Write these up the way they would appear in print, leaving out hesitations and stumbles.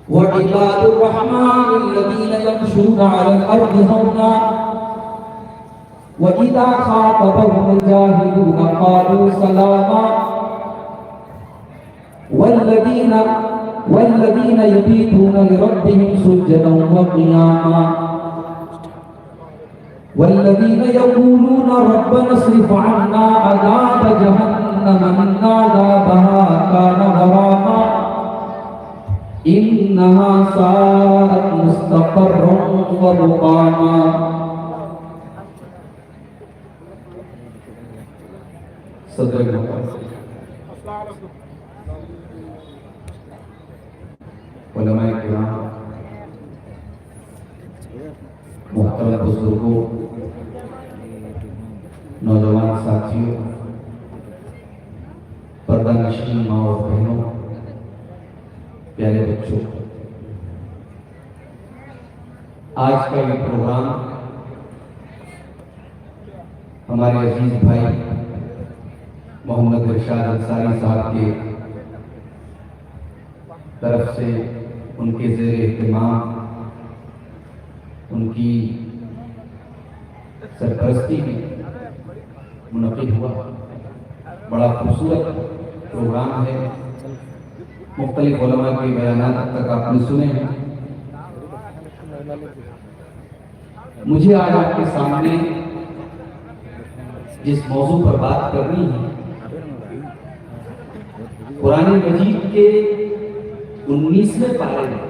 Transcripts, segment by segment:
وعباد الرحمن الذين يمشون على الأرض هونا وإذا خاطبهم الجاهلون قالوا سلاما والذين يبيتون لربهم سجدا وقياما والذين يقولون ربنا اصرف عنا عذاب جهنم إن عذابها كان غراما إنها ساءت مستقرا ومقاما. صدق علماء کرام، محترم بزرگوں، نوجوان ساتھیوں، پردہ نشین ماں اور بہنوں، پیارے بچوں، آج کا یہ پروگرام ہمارے عزیز بھائی محمد ارشاد انصاری صاحب کے طرف سے ان کے زیر اہتمام، ان کی سرپرستی میں منعقد ہوا. بڑا خوبصورت پروگرام ہے. مختلف علماء کے بیانات اب تک آپ نے سنے ہیں. مجھے آج آپ کے سامنے جس موضوع پر بات کرنی ہے، قرآن مجید کے 19ویں پارے میں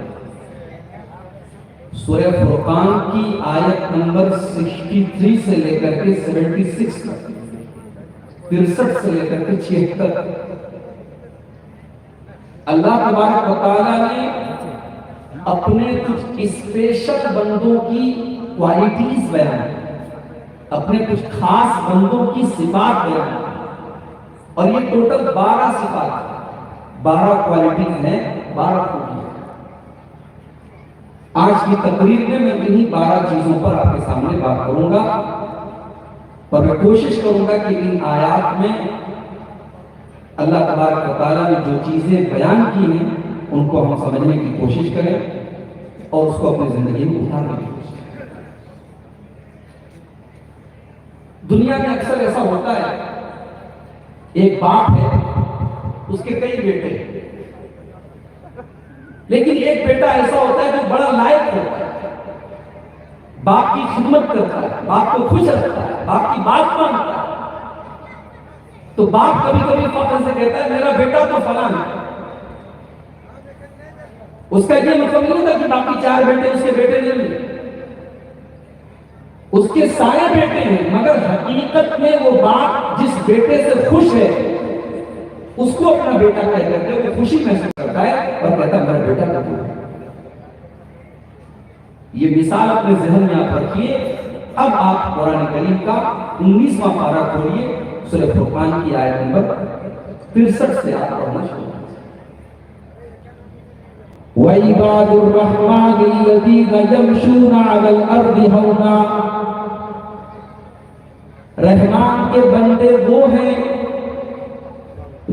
سورہ فرقان کی آیت نمبر 63 سے لے کر کے 76 تک، 63 سے لے کر کے 76 تک اللہ تبارک و تعالیٰ نے اپنے کچھ اسپیشل بندوں کی کوالٹیز بیان، اپنے کچھ خاص بندوں کی صفات بیان، اور یہ ٹوٹل 12 صفات، 12 کوالٹیز ہیں، 12 خوبیاں. آج کی تقریر میں انہی 12 چیزوں پر آپ کے سامنے بات کروں گا، اور میں کوشش کروں گا کہ ان آیات میں اللہ تبارک و تعالیٰ نے جو چیزیں بیان کی ہیں ان کو ہم سمجھنے کی کوشش کریں اور اس کو اپنی زندگی میں اتارنے کی کوشش کریں. دنیا میں اکثر ایسا ہوتا ہے، ایک باپ ہے، اس کے کئی بیٹے ہیں، لیکن ایک بیٹا ایسا ہوتا ہے جو بڑا لائق ہوتا ہے، باپ کی خدمت کرتا ہے، باپ کو خوش رکھتا ہے، باپ کی بات مانتا ہے. تو باپ کبھی کبھی فخر سے کہتا ہے میرا بیٹا تو فلاں ہے. اس کا یہ مطلب نہیں ہوتا کہ باقی 4 بیٹے اس کے بیٹے نہیں ہیں، اس کے سارے بیٹے ہیں، مگر حقیقت میں وہ باپ جس بیٹے سے خوش ہے اس کو اپنا بیٹا کہہ کر کے وہ خوشی محسوس کرتا ہے اور کہتا ہے میرا بیٹا تو ہے. یہ مثال اپنے ذہن میں آپ رکھیے. اب آپ قرآن کریم کا 19واں پارہ کھولیے، سورہ فرقان کی آیت نمبر 63 سے آپ پڑھنا شروع کریں. وَعِبَادُ الرَّحْمَنِ الَّذِينَ يَمْشُونَ عَلَى الْأَرْضِ هَوْنًا. رحمان کے بندے وہ ہیں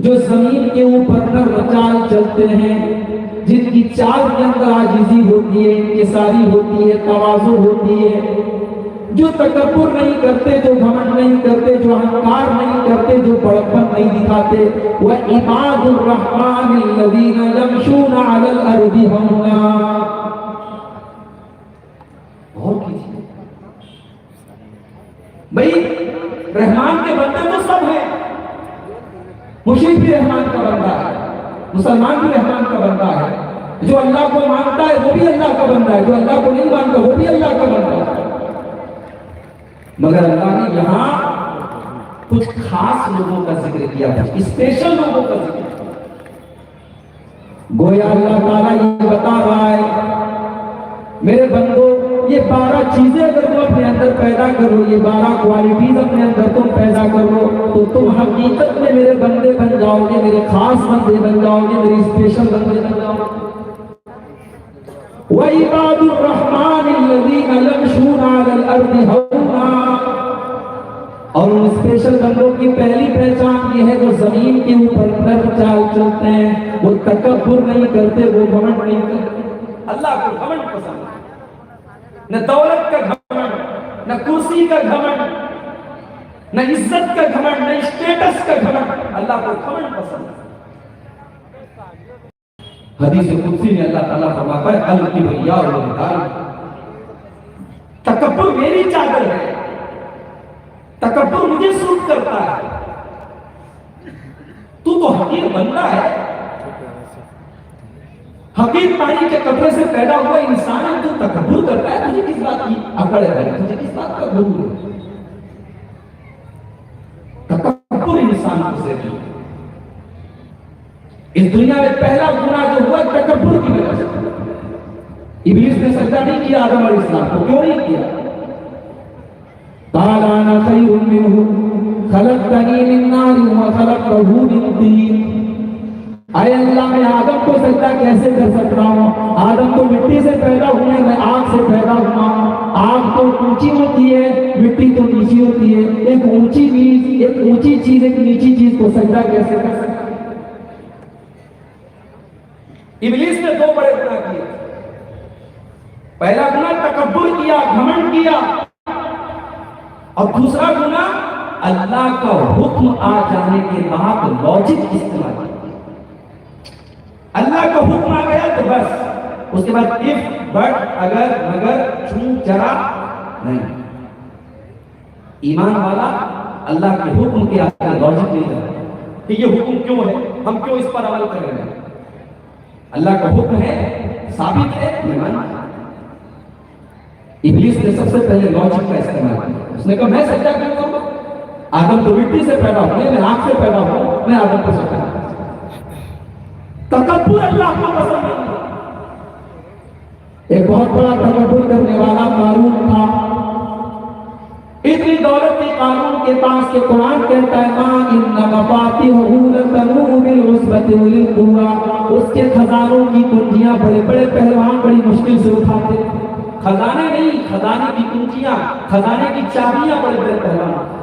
جو زمین کے اوپر نرم چال چلتے ہیں، جن کی چال کے اندر عاجزی ہوتی ہے، انکساری ہوتی ہے، تواضع ہوتی ہے، جو تکبر نہیں کرتے، جو گھمنڈ نہیں کرتے، جو اہنکار نہیں کرتے، جو بڑکپن نہیں دکھاتے. وَعِبَادُ الرَّحْمَنِ الَّذِينَ يَمْشُونَ عَلَى الْأَرْضِ هَوْنًا. غور کیجیے بھئی، رحمان کے بندے تو سب ہیں. مشرک بھی رحمان کا بندہ ہے، مسلمان بھی رحمان کا بندہ ہے، جو اللہ کو مانتا ہے وہ بھی اللہ کا بندہ ہے، جو اللہ کو نہیں مانتا وہ بھی اللہ کا بندہ ہے. مگر اللہ نے یہاں کچھ خاص لوگوں کا ذکر کیا، کچھ اسپیشل لوگوں کا ذکر کیا. گویا اللہ تعالیٰ یہ بتا رہا ہے میرے بندو، یہ 12 چیزیں اگر تم اپنے اندر پیدا کرو، یہ 12 کوالٹیز اپنے اندر تم پیدا کرو، تو تم حقیقت میں میرے بندے بن جاؤ گے، میرے خاص بندے بن جاؤ گے، میری اسپیشل بندے بن جاؤ گے. وَعِبَادُ الرَّحْمَنِ الَّذِينَ يَمْشُونَ عَلَى الْأَرْضِ هَوْنًا. اور ان اسپیشل بندوں کی پہلی پہچان یہ ہے جو زمین کے اوپر نرم چال چلتے ہیں، وہ تکبر نہیں کرتے، وہ گھمنڈ نہیں کرتے. اللہ کو گھمنڈ پسند ہے، نہ دولت کا گھمنڈ، نہ کرسی کا گھمنڈ، نہ عزت کا گھمنڈ، نہ اسٹیٹس کا گھمنڈ، اللہ کو گھمنڈ پسند ہے۔ حدیث قدسی میں اللہ تعالیٰ فرماتا ہے الکبریاء رداء، تکبر میری چادر ہے، تکبر مجھے سوٹ کرتا ہے۔ تو حقیر بندہ ہے، حقیر پانی کے کپڑے سے پیدا ہوا انسان ہے، تو تکبر کرتا ہے، تجھے کس بات کی اکڑ ہے، تجھے کس بات کا غرور ہے؟ تکبر انسان کو سے کی اس دنیا میں پہلا گناہ جو ہوا تکبر کی وجہ سے۔ ابلیس نے سجدہ نہیں کیا آدم علیہ السلام کو، کیوں نہیں کیا؟ قال انا خیر منہ خلقتنی من نار وخلقتہ من طین، اے اللہ میں آدم کو سجدہ کیسے کر سکتا ہوں؟ آدم تو مٹی سے پیدا ہوئے، میں آگ سے پیدا ہوا ہوں۔ آگ تو اونچی ہوتی ہے، مٹی تو نیچی ہوتی ہے، ایک اونچی چیز ایک نیچی چیز کو سجدہ کیسے کر سکتا؟ ابلیس نے دو بڑے گناہ کیے، پہلا گناہ تکبر کیا، گھمنڈ کیا، اور دوسرا گناہ اللہ کا حکم آ جانے کے بعد لاجک استعمال کیا۔ اللہ کا حکم آ گیا تو بس اس کے بعد اف بٹ اگر مگر چون چرا نہیں۔ ایمان والا اللہ کے حکم کے آگے لاجک نہیں کرتا کہ یہ حکم کیوں ہے، ہم کیوں اس پر عمل کر رہے ہیں۔ اللہ کا حکم ہے، ثابت ہے، میں مانتا۔ ابلیس نے سب سے پہلے لاجک کا استعمال کیا، اس نے کہا میں سجدہ کیوں کروں؟ آدم تو مٹی سے پیدا ہوئے، میں آگ سے پیدا ہوں، میں آدم کو سجدہ کروں۔ تکبر اللہ کو پسند نہیں۔ ایک بہت بڑا تکبر کرنے والا قارون تھا، اتنی دولت تھی قارون کے پاس کہ قرآن کہتا ہے ماں ان مفاتیحہ لتنوء بالعصبۃ اولي القوہ، اس کے خزانوں کی کنجیاں بڑے بڑے پہلوان بڑی مشکل سے اٹھاتے، خزانے نہیں، خزانے کی کنجیاں، خزانے کی چابیاں بڑے بڑے پہلوان،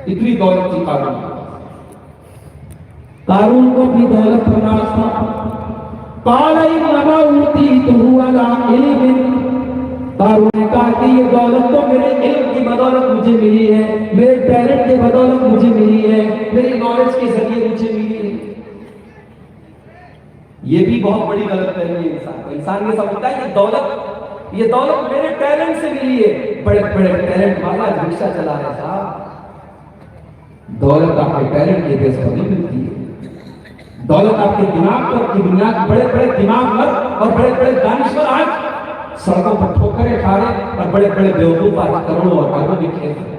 اتنی دولت تھی قارون۔ قارون کو اپنی دولت پر ناز تھا۔ قال انما اوتیتہ علی علم، قارون نے کہا کہ یہ دولت تو میرے علم کی بدولت مجھے ملی ہے، میرے ٹیلنٹ کی بدولت مجھے ملی ہے، میری نالج کے ذریعے مجھے ملی ہے۔ یہ بھی بہت بڑی غلط فہمی ہے انسان کو۔ انسان یہ سمجھتا ہے کہ یہ دولت میرے ٹیلنٹ سے ملی ہے۔ بڑے بڑے ٹیلنٹ والا رکشہ چلا رہا صاحب، دولت آپ کے ٹیلنٹ کے بیس پر نہیں ملتی ہے، دولت آپ کے دماغ پر کی بنیاد۔ بڑے بڑے دماغ اور بڑے بڑے دانشور آج سڑکوں پر ٹھوکریں کھا رہے، اور بڑے بڑے بیوقوف آج کروڑوں اور اربوں میں کھیل رہے۔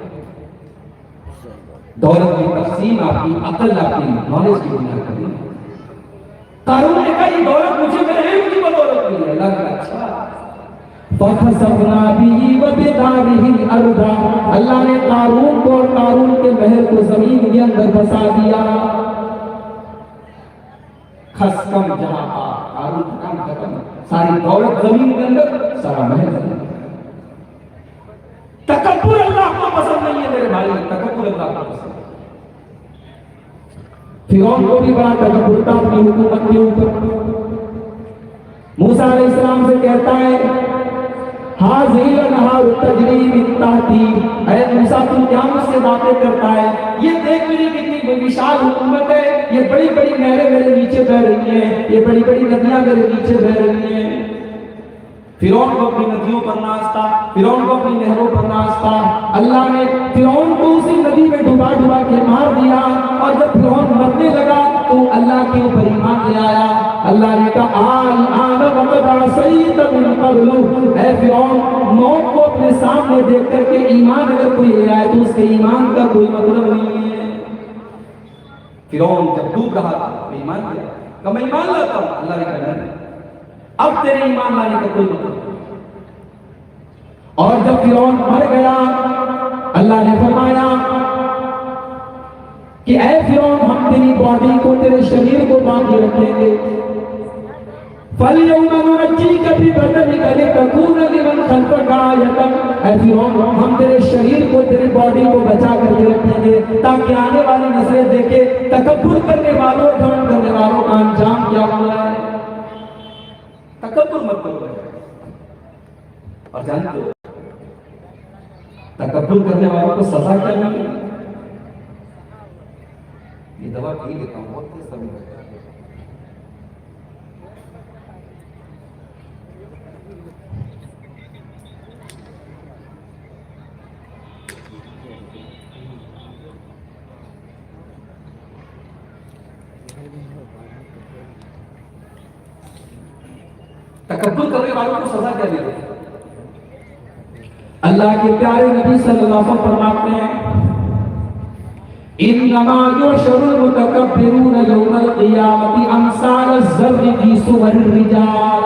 دولت کی تقسیم آپ کی عقل، آپ کی نالج کی بنیاد پر نہیں۔ قارون نے کہا یہ دولت مجھے میرے علم کی بدولت ملی ہے۔ اللہ کا اچھا فَخَسَفْنَا بِهِ وَبِدَارِهِ الْأَرْضَ، اللہ نے قارون کو اور قارون کے محل کو زمین کے اندر بسا دیا۔ خسکم جہاں قارون کا کام ختم، ساری دولت زمین کے اندر، سارا محل زمین۔ تکبر اللہ کو پسند نہیں ہے میرے بھائی، تکبر اللہ کو پسند۔ فرعون کو بھی بڑا تکبر تھا اپنی حکومت کے اوپر۔ موسیٰ علیہ السلام سے کہتا ہے حاذی الانہار تجری من تحتی، اے موسیٰ تم کیا مجھ سے باتیں کرتا ہے؟ یہ دیکھ میری کتنی وشال حکومت ہے، یہ بڑی بڑی نہریں میرے نیچے بہ رہی ہیں، یہ بڑی بڑی ندیاں میرے نیچے بہ رہی ہیں۔ فرعون کو اپنی ندیوں پر ناز تھا، فرعون کو اپنی نہروں پر ناز تھا۔ اللہ نے فرعون کو اسی ندی میں ڈبا ڈبا کے مار دیا، اور جب فرعون مرنے لگا تو اللہ کے اوپر ایمان لے آیا۔ اللہ نے کہا الآن وقد عصیت من قبل، اے فرعون موت کو اپنے سامنے دیکھ کر کے ایمان اگر کوئی لے آئے تو اس کے ایمان کا کوئی مطلب نہیں ہے۔ فرعون جب ڈوب رہا تھا تو ایمان لیا، کہ میں ایمان لاتا ہوں۔ اللہ نے کہا نہیں، اب تیرے ایمان لانے کا کوئی مطلب نہیں۔ اور جب فرعون مر گیا اللہ نے فرمایا کہ اے فرعون ہم تیری باڈی کو، تیرے شریر کو باقی رکھیں گے۔ فَالْيَوْمَ نُنَجِّيكَ بِبَدَنِكَ لِتَكُونَ لِمَنْ خَلْفَكَ آیَةً، اے فرعون ہم تیرے شریر کو، تیری باڈی کو بچا کر کے رکھیں گے تاکہ آنے والی نسلیں دیکھے تکبر کرنے والوں، گھمنڈ کرنے والوں کا انجام کیا ہوا ہے۔ تکبر مت کرو. اور جانتے ہو تکبر کرنے والوں کو سزا کیا ملے؟ یہ دوا پی لیتا ہوں بہت تیز سمجھ میں. تکبر کرنے والوں کو سزا کیا ملے؟ اللہ کے پیارے نبی صلی اللہ علیہ وسلم فرماتے ہیں انما یحشر المتکبرون یوم القیامت امثال الذر فی صور الرجال.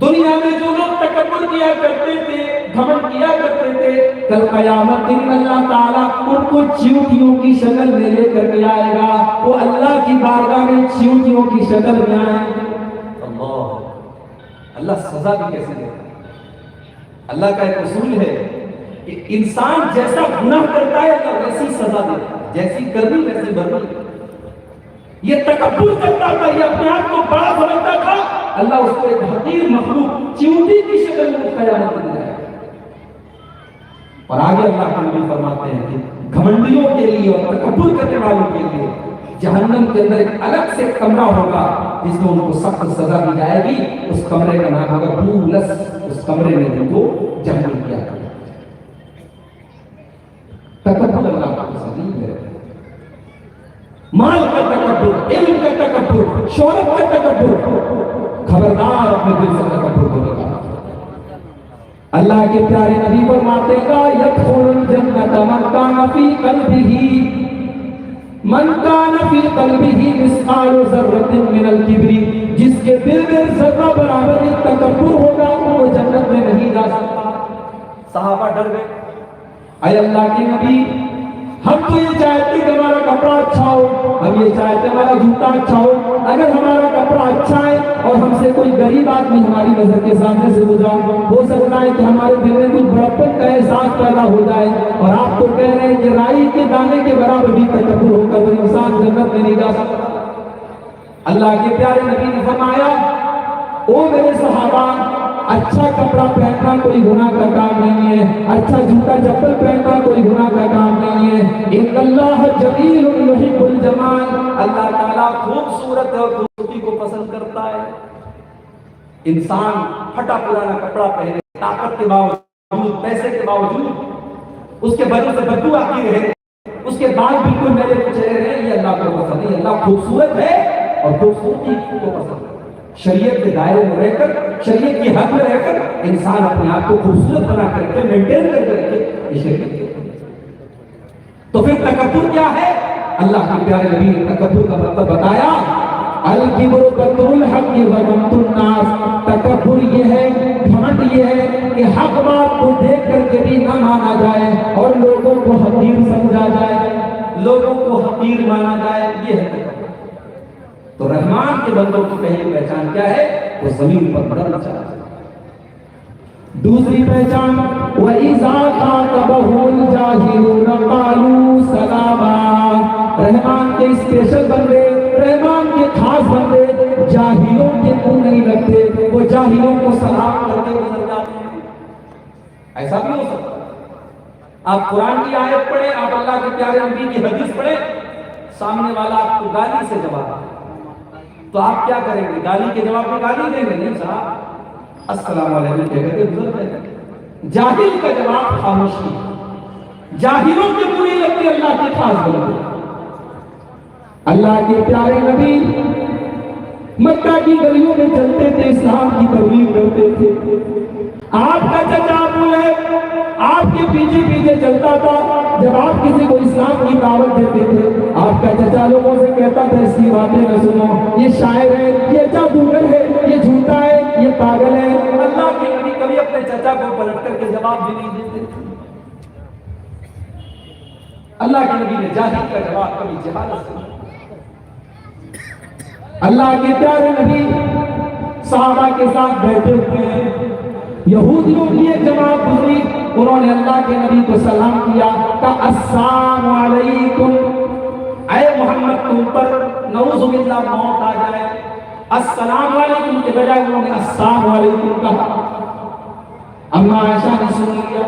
دنیا میں جو لوگ تکبر کیا کرتے تھے، گھمنڈ کیا کرتے تھے، کل قیامت دن اللہ تعالیٰ ان کو چیونٹیوں کی شکل میں لے کر کے آئے گا. وہ اللہ کی بارگاہ میں چیونٹیوں کی شکل میں آئیں گے. اللہ سزا بھی کیسے دے گا؟ اللہ کا ایک اصول ہے کہ انسان جیسا گناہ کرتا ہے اللہ ویسی سزا دیتا ہے، جیسی کرنی ویسے بھرنی. یہ تکبر کرتا تھا، یہ اپنے آپ کو بڑا سمجھتا تھا، اللہ اس کو ایک حقیر مخلوق چیونٹی کی شکل میں قیامت میں لائے گا. اور آگے اللہ کے نبی فرماتے ہیں کہ گھمنڈیوں کے لیے اور تکبر کرنے والوں کے لیے جہنم کے اندر ایک الگ سے کمرہ ہوگا جس میں ان کو سخت سزا دی جائے گی. اس کمرے کا نام ہوگا بولس. اس کمرے میں ان کو جہنم کیا کرے. تکبر اللہ کا پسند ہے. مال کا تکبر، علم کا تکبر، شہرت کا تکبر، خبردار اپنے دل سے تکبر کرے گا. اللہ کے پیارے نبی فرماتے ہیں یدخل الجنۃ من کان فی قلبہ من کان فی قلبہ مثقال ذرۃ من الکبر. جس کے دل میں ذرہ برابر تکبر ہوگا وہ جنت میں نہیں جا سکتا. صحابہ ڈر گئے. اے اللہ کے نبی، ہم تو یہ چاہتے کہ ہمارا کپڑا اچھا ہو، ہم یہ چاہتے ہمارا جوتا اچھا ہو. اگر ہمارا کپڑا اچھا ہے اور ہم سے کوئی غریب آدمی ہماری نظر کے سامنے سے گزرا، ہو سکتا ہے کہ ہمارے دل میں کچھ بڑپن کا احساس پیدا ہو جائے. اور آپ تو کہہ رہے ہیں کہ رائی کے دانے کے برابر بھی تکبر ہو کر کوئی انسان جنت میں نہیں جا سکتا. اللہ کے پیارے نبی نے فرمایا او میرے صحابہ، اچھا کپڑا پہننا کوئی گناہ کا کام نہیں ہے، اچھا جوتا چپل پہننا کوئی گناہ کا کام نہیں ہے. ان اللہ جمیل یحب الجمال. اللہ تعالیٰ خوبصورت اور خوبصورتی کو پسند کرتا ہے. انسان پھٹا پرانا کپڑا پہنے، طاقت کے باوجود، پیسے کے باوجود اس کے بدن سے بدبو آتی رہے، اس کے بال بالکل میلے کچلے رہے، یہ اللہ کو پسند نہیں. اللہ خوبصورت ہے اور خوبصورتی کو پسند ہے. شریعت کے دائرے میں رہ کر، شریعت کی حد میں رہ کر انسان اپنے آپ کو خوبصورت بنا کر کے مینٹین کر کے رکھے، یہ شریعت کی. تو پھر تکبر کیا ہے؟ اللہ کے پیارے نبی نے تکبر کا مطلب بتایا. الکبر بطر الحق وغمط الناس. تکبر یہ ہے، گھمنڈ یہ ہے کہ حق بات کو دیکھ کر کے بھی نہ مانا جائے اور لوگوں کو حقیر سمجھا جائے، لوگوں کو حقیر مانا جائے. یہ ہے تکبر. تو رحمان کے بندوں کی پہلی پہچان کیا ہے؟ وہ زمین پر بڑھنا چاہتا ہے. دوسری پہچان وَإِذَا خَاطَبَهُمُ الْجَاهِلُونَ قَالُوا سَلَامًا. رحمان کے اسپیشل بندے، رحمان کے خاص بندے جاہلوں کے منہ نہیں لگتے، وہ جاہلوں کو سلام کر کے گزر جاتے ہیں. ایسا بھی ہو سکتا ہے. آپ قرآن کی آیت پڑھیں، آپ اللہ کے پیارے نبی کی حدیث پڑھیں، سامنے والا آپ کو گالی سے جواب دے تو آپ کیا کریں گے؟ گالی کے جواب میں گالی دیں گے؟ نہیں صاحب، السلام علیکم کہہ کر کے گزر جائیں گے. جاہل کا جواب خاموشی. جاہلوں کے بری لگتی اللہ کے خاص بندے. اللہ کے پیارے نبی مکہ کی گلیوں میں چلتے تھے، اسلام کی تبلیغ کرتے تھے. آپ کا چچا ابو لہب آپ کے پیچھے پیچھے چلتا تھا. جب آپ کسی کو اسلام کی دعوت دیتے تھے، آپ کا چچا لوگوں سے کہتا تھا اس کی باتیں نہ سنو، یہ شاعر ہے، یہ جادوگر ہے، یہ جھوٹا ہے، یہ پاگل ہے. اللہ کے نبی کبھی اپنے چچا کو پلٹ کر کے جواب بھی نہیں دیتے. اللہ کے نبی نے جاہل کا جواب کبھی جہالت سے. اللہ کے پیارے نبی صحابہ کے ساتھ بیٹھے ہوئے ہیں. یہودیوں کی ایک جماعت گزری، انہوں نے اللہ کے نبی کو سلام کیا، کہا السلام علیکم. اے محمد تم پر نعوذ باللہ موت آ جائے. السلام علیکم کے بجائے انہوں نے السلام علیکم کہا۔ اما عائشہ نے سن لیا،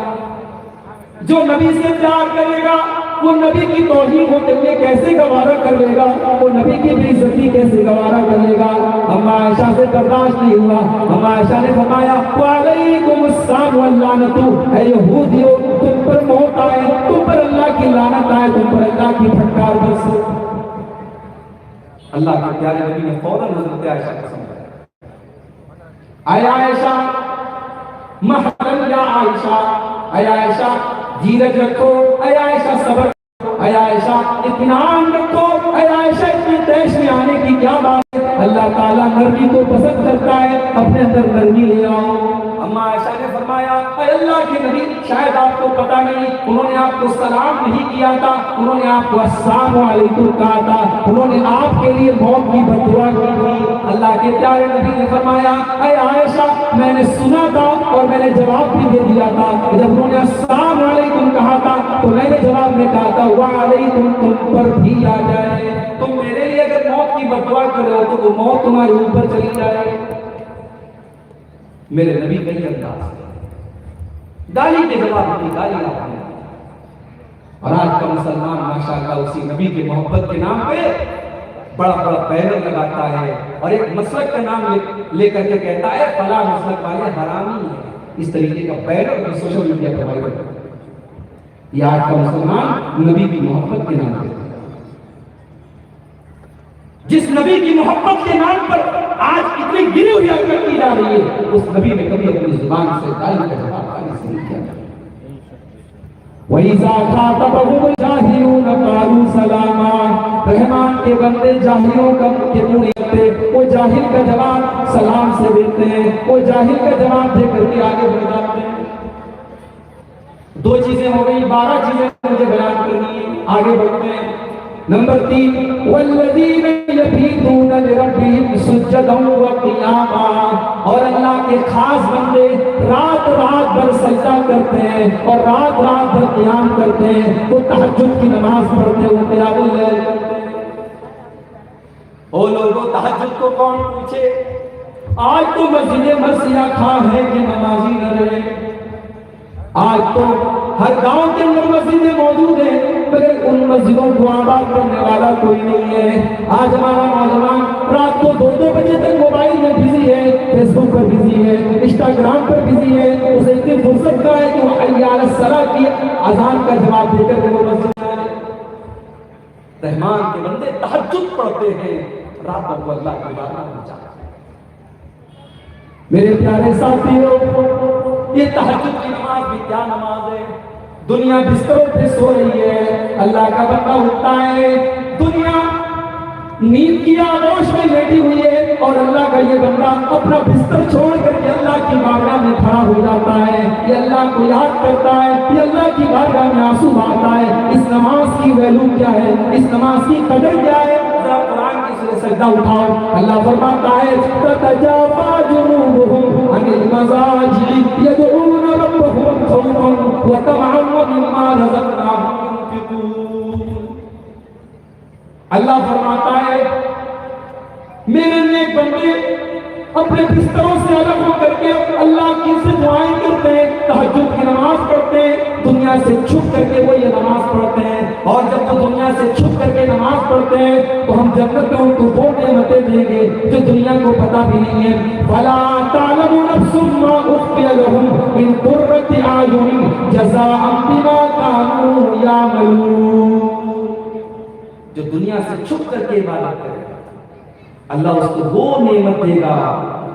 جو نبی سے پیار کرے گا وہ نبی کی توہین ہوتے ہوئے کیسے گوارا کر لے گا، وہ نبی کی بے عزتی کیسے گوارا کر لے گا۔ اما عائشہ سے برداشت نہیں ہوا، اما عائشہ نے فرمایا وعلیکم السلام واللعنت، اے یہودیو تم پر موت آئے، تم پر اللہ کی لعنت آئے، تم پر اللہ کی پھٹکار برسے۔ اللہ کے پیارے نبی نے فوراً حضرت عائشہ کو سمجھایا، اے عائشہ محرم یا عائشہ، اے عائشہ دھیرج رکھو، اے عائشہ صبر رکھو، اے عائشہ اطمینان رکھو، اے عائشہ اتنے تیش میں آنے کی کیا بات ہے، اللہ تعالیٰ نرمی کو پسند کرتا ہے، اپنے اندر نرمی لے آؤ۔ اما عائشہ نے فرمایا اے اللہ کے نبی شاید آپ کو پتہ نہیں، انہوں نے آپ کو سلام نہیں کیا تھا، انہوں نے آپ کو السلام علیکم کہا تھا، انہوں نے آپ کے لیے موت کی بد دعا کی تھی۔ اللہ کے پیارے نبی نے فرمایا اے عائشہ میں نے سنا تھا اور میں نے جواب بھی دے دیا تھا، جب انہوں نے السلام علیکم کہا تھا تو میں نے جواب میں کہا تھا وعلیکم تم پر بھی آ جائے، تم میرے لیے اگر موت کی بد دعا کر رہے ہو تو وہ موت تمہارے اوپر چلی جائے۔ میرے نبی کئی انداز گالی کے جواب کی گالی آپ نے، اور آج کا مسلمان ماشاءاللہ اسی نبی کے محبت کے نام پہ بڑا بڑا بینر لگاتا ہے اور ایک مسلک کا نام لے کر کے کہتا ہے فلاں مسلک والے حرامی ہیں، اس طریقے کا بینر بھی سوشل میڈیا پر وائرل ہے۔ یہ آج کا مسلمان نبی کی محبت کے نام پہ، جس نبی کی محبت کے نام پر آج اتنی گری ہوئی حرکت کی جا رہی ہے، اس نبی نے کبھی اپنی زبان سے گالی کا جواب نہیں کیا۔ وَإِذَا خَاطَبَهُمُ الْجَاهِلُونَ قَالُوا سَلَامًا، رحمان کے بندے جاہلوں کا کے منہ نہیں رکھتے، وہ جاہل کا جواب سلام سے دیتے ہیں، وہ جاہل کا جواب دے کر کے آگے بڑھ جاتے ہیں۔ دو چیزیں ہو گئی، 12 چیزیں مجھے بیان کرنی ہے، آگے بڑھتے ہیں۔ نمبر 3 والذین یبیتون لربہم سجدا وقیاما، اور اللہ کے خاص بندے رات رات بھر سجدہ کرتے ہیں اور رات رات بھر قیام کرتے ہیں، وہ تہجد کی نماز پڑھتے ہوئے قیام اللیل کرتے ہیں۔ او لوگوں تہجد کو کون پوچھے، آج تو مسجد مرثیہ کھا ہے کہ نمازی نہ رہے، آج تو ہر گاؤں کے اندر مسجدیں موجود ہیں مگر ان مسجدوں کو آباد کرنے والا کوئی نہیں ہے۔ آج ہمارا نوجوان رات کو 2 بجے تک موبائل میں بزی ہے، فیس بک پر بزی ہے، انسٹاگرام پر بزی ہے، اسے اتنی فرصت کا ہے کہ وہ حی علی الصلاۃ کی اذان کا جواب دے کر وہ مسجد میں آئے۔ رحمان کے بندے تہجد پڑھتے ہیں، راتوں کو اللہ کی عبادت میں جاتے ہیں۔ میرے پیارے ساتھیوں، یہ تہجد کی نماز بھی کیا نماز ہے، دنیا بستروں پہ سو رہی ہے، اللہ کا بندہ اٹھتا ہے، دنیا نیند کی آغوش میں لیٹی ہوئی ہے اور اللہ کا یہ بندہ اپنا بستر چھوڑ کر کے اللہ کی بارگاہ میں کھڑا ہو جاتا ہے، یہ اللہ کو یاد کرتا ہے، یہ اللہ کی بارگاہ میں آنسو بہاتا ہے۔ اس نماز کی ویلو کیا ہے، اس نماز کی قدر کیا ہے، ذرا قرآن کی سورہ سجدہ اٹھاؤ۔ اللہ فرماتا ہے تتجافى جنوبهم عن المضاجع يدعون ربهم خوفا وطمعا ومما رزقناهم ينفقون۔ اللہ فرماتا ہے میرے نیک بندے اپنے بستروں سے الگ ہو کر کے اللہ کی سے دعائیں کرتے ہیں، تہجد کی نماز پڑھتے ہیں، دنیا سے چھپ کر کے وہ یہ نماز پڑھتے ہیں، اور جب وہ دنیا سے چھپ کر کے نماز پڑھتے ہیں تو ہم جنت میں ان کو وہ نعمتیں دیں گے جو دنیا کو پتہ بھی نہیں ہے۔ فَلَا تَعْلَمُ نَفْسٌ مَّا أُخْفِيَ لَهُم مِّن قُرَّةِ أَعْيُنٍ جَزَاءً بِمَا كَانُوا يَعْمَلُونَ۔ جو دنیا سے چھپ کر کے عبادت کرے اللہ اس کو وہ نعمت دے گا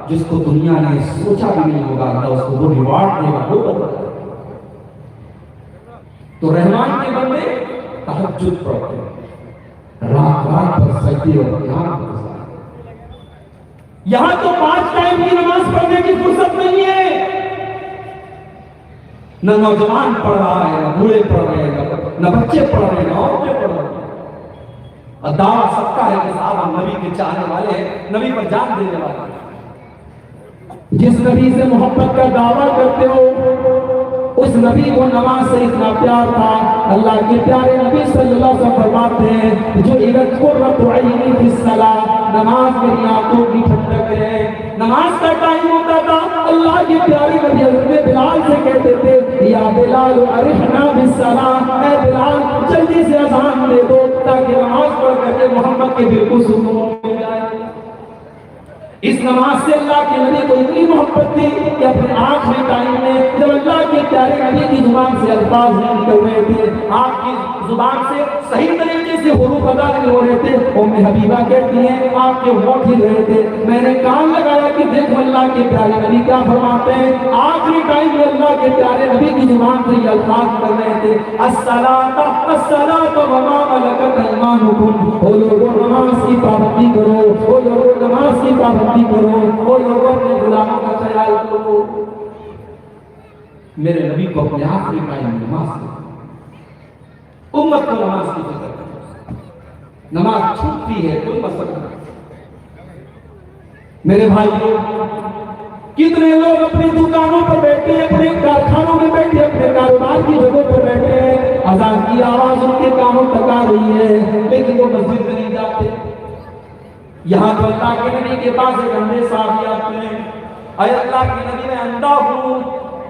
جس کو دنیا نے سوچا بھی نہیں ہوگا، اللہ اس کو وہ ریوارڈ دے گا، وہ بدلے گا۔ تو رحمان کے بندے تہجد پڑھتے ہیں، رات رات پر سجدے اور قیام کرتے ہیں۔ یہاں تو 5 ٹائم کی نماز پڑھنے کی فرصت نہیں ہے، نہ نوجوان پڑھ رہا ہے، نہ بوڑھے پڑھ رہے ہیں، نہ بچے پڑھ رہے ہیں، نہ عورتیں پڑھ رہے ہیں۔ اور دعویٰ سب کا ہے کہ صاحب ہم نبی کے چاہنے والے ہیں، نبی پر جان دینے والے ہیں۔ جس نبی سے محبت کا دعویٰ کرتے ہو اس نبی کو نماز سے اتنا پیار تھا، اللہ کے پیارے نبی صلی اللہ علیہ وسلم فرماتے ہیں جو قرۃ عینی فی الصلاۃ، نماز میری آنکھوں کی رہتے ہیں. نماز کا ٹائم ہوتا تھا, اللہ کے پیارے نبی حضرت بلال سے کہتے تھے یا بلال ارحنا بالصلاۃ, اے بلال جلدی سے اذان دے دو تاکہ نماز پڑھ کر کے محمد کے دل کو سکون مل جائے. اس نماز سے اللہ کے نبی کو اتنی محبت تھی کہ اپنے آخری ٹائم میں جب اللہ کے پیارے نبی کی زبان سے الفاظ نہیں نکل رہے تھے, آپ کی زبان سے صحیح طریقے سے حروف ادا نہیں ہو رہے تھے, ام حبیبہ کہتی ہیں آپ کے ہونٹ ہل رہے تھے, میں نے کان لگایا کہ دیکھو اللہ کے پیارے نبی کیا فرماتے ہیں. آخری ٹائم میں اللہ کے پیارے نبی کی زبان سے یہ الفاظ نکل رہے تھے الصلاۃ الصلاۃ وما ملکت ایمانکم, او لوگوں نماز کی پابندی کرو, او لوگوں نماز کی پابندی کرو, وہ لوگوں اپنے غلاموں کا خیال کرو. میرے نبی کو اپنے آخری ٹائم میں نماز کی, امت کو نماز کی فکر کرو. نماز چھوٹتی ہے کوئی مسئلہ نہیں. میرے بھائیوں, کتنے لوگ اپنی دکانوں پر بیٹھے, اپنے کارخانوں میں بیٹھے, اپنے کاروبار کی جگہوں پر بیٹھے ہیں, اذان کی آواز ان کے کانوں تک آ رہی ہے لیکن وہ مسجد میں نہیں جاتے. یہاں تو اللہ کے نبی کے پاس ایک اندھے صحابی آتے ہیں, اے اللہ کے نبی میں اندھا ہوں,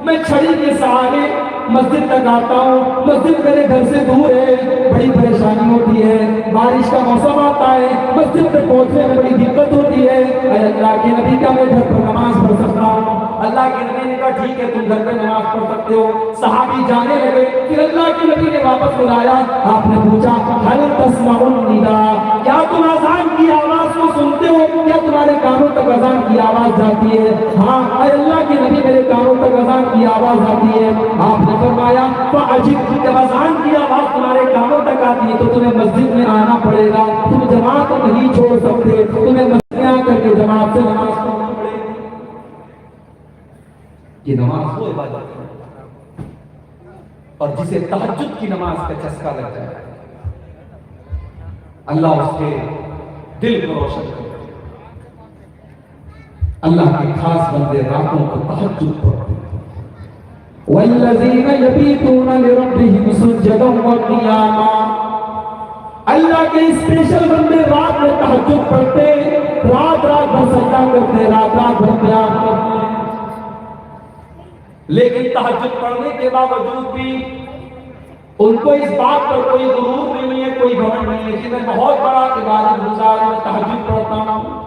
میں چھڑی کے سہارے مسجد تک آتا ہوں, مسجد میرے گھر سے دور ہے, بڑی پریشانی ہوتی ہے, بارش کا موسم آتا ہے, مسجد تک پہنچنے میں بڑی دقت ہوتی ہے, اے اللہ کے نبی کا میں گھر پر نماز پڑھ سکتا ہوں. اللہ کے نبی نے کہا ٹھیک ہے تم گھر پہ نماز پڑھ سکتے ہو. صحابی جانے لگے, پھر اللہ کے نبی نے واپس بلایا, آپ نے پوچھا هل تسمعون النداء, کیا تم اذان کی آواز کو سنتے ہو, کیا تمہارے کانوں تک اذان کی آواز جاتی ہے؟ ہاں اے اللہ کے نبی میرے کانوں تک اذان کی آواز آتی ہے. آپ نے فرمایا فعجب, جب اذان کی آواز تمہارے کانوں تک آتی ہے تو تمہیں مسجد میں آنا پڑے گا, تم جماعت نہیں چھوڑ سکتے, تمہیں مسجد میں آ کر کے جماعت سے نماز پڑھنا پڑے گا. یہ نماز وہ عبادت ہے اور جسے تہجد کی نماز کا چسکا لگ جائے اللہ اس کے دل کو روشن کرے. اللہ کے خاص بندے راتوں کو تہجد پڑھتے ہیں. والذین یبیتون لربہم سجدا وقیاما, اللہ کے اسپیشل بندے رات میں تہجد پڑھتے, رات رات بھر سجدہ کرتے, رات رات بھر قیام کرتے. لیکن تہجد پڑھنے کے باوجود بھی ان کو اس بات پر کوئی غرور نہیں ہے, کوئی گھمنڈ نہیں ہے کہ میں بہت بڑا عبادت گزار ہوں, تہجد پڑھتا ہوں.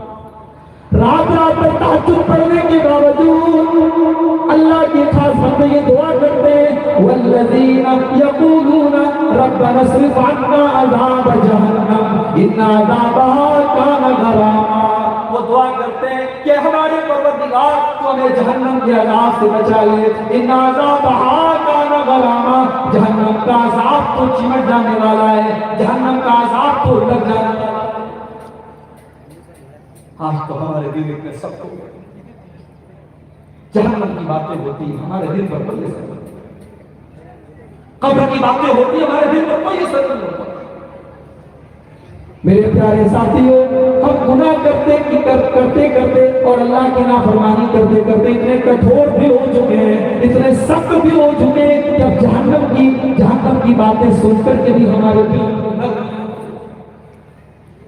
رات رات میں تہجد پڑھنے کے باوجود اللہ کے خاص بندے یہ دعا کرتے ہیں والذین یقولون ربنا اصرف عنا عذاب جہنم ان عذابها کان غراما. وہ دعا کرتے ہیں کہ ہمارے پروردگار تو ہمیں جہنم کے عذاب سے بچا لے. ان عذابها کان غراما, جہنم کا عذاب تو چمٹ جانے والا ہے, جہنم کا عذاب تو لگ جانے والا ہے. آج تو ہمارے دل اتنے سخت ہو گئے, جہنم کی باتیں ہوتی ہمارے دل پر کوئی اثر نہیں, قبر کی باتیں ہوتی ہمارے دل پر کوئی اثر نہیں ہوتا. میرے پیارے ساتھیوں, ہم گناہ کرتے کرتے اور اللہ کی نافرمانی کرتے کرتے اتنے کٹھور بھی ہو چکے ہیں, اتنے سخت بھی ہو چکے ہیں کہ اب جہنم کی باتیں سن کر کے بھی ہمارے دل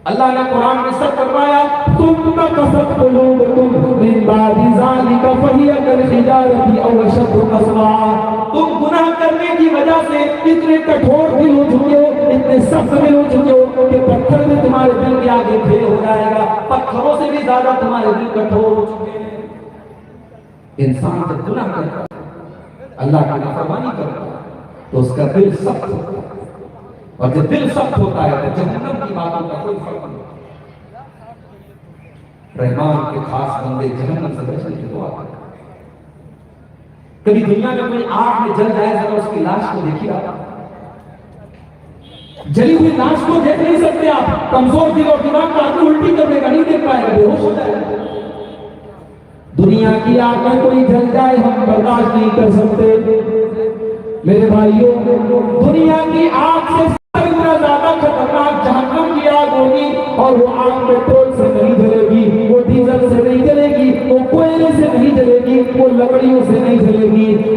اللہ نے قرآن میں سب فرمایا ثم قست قلوبکم من بعد ذلک فہی کالحجارۃ او اشد قسوا. تم گناہ کرنے کی وجہ سے اتنے کٹھور دل ہو چکے ہو, اتنے سخت دل ہو چکے ہو کہ پتھر بھی تمہارے دل کے آگے پھیر ہو جائے گا, پتھروں سے بھی زیادہ تمہارے دل کٹھور ہو چکے ہیں. انسان جب گناہ کرتا ہے, اللہ کی نافرمانی کرتا ہے تو اس کا دل سخت ہوتا ہے, اور جب دل سخت ہوتا ہے تو جہنم کی باتوں کا کوئی فرق نہیں. رحمان کے خاص بندے جہنم سے بچنے کی دعا کرتے. کبھی دنیا میں کوئی آگ میں جل جائے ذرا اس کی لاش کو دیکھیے, آپ جلی ہوئی لاش کو دیکھ نہیں سکتے, آپ کمزور دل اور دماغ کا آدمی الٹی کرنے کا نہیں دیکھ پائے گا, بے ہوش ہو جائے گا. دنیا کی آگ میں کوئی جل جائے ہم برداشت نہیں کر سکتے. میرے بھائیوں, دنیا کی آگ سے زیادہ خطرناک جہنم کی آگ ہوگی, اور وہ آگ پیٹرول سے نہیں جلے گی, وہ ڈیزل سے نہیں جلے گی, وہ کوئلے سے نہیں جلے گی, وہ لکڑیوں سے نہیں جلے گی.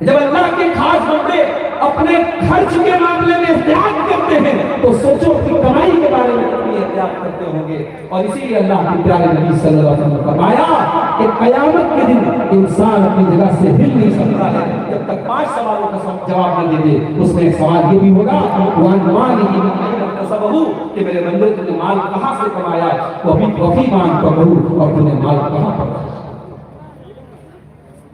جب اللہ کے خاص بندے اپنے خرچ کے معاملے میں احتیاط کرتے ہیں تو سوچو کہ کمائی کے بارے میں کتنی احتیاط کرتے ہوں گے. اور اسی لیے اللہ کے پیارے نبی صلی اللہ علیہ وسلم نے فرمایا کہ قیامت کے دن انسان اپنی جگہ سے ہل نہیں سکتا ہے جب تک 5 سوالوں کا جواب نہ دے دے. اس میں ایک سوال یہ بھی ہوگا کہ میرے بندے تم نے مال کہاں سے کمایا, وہ ابھی وفی مان پکڑوں اور تم نے مال کہاں پکڑا.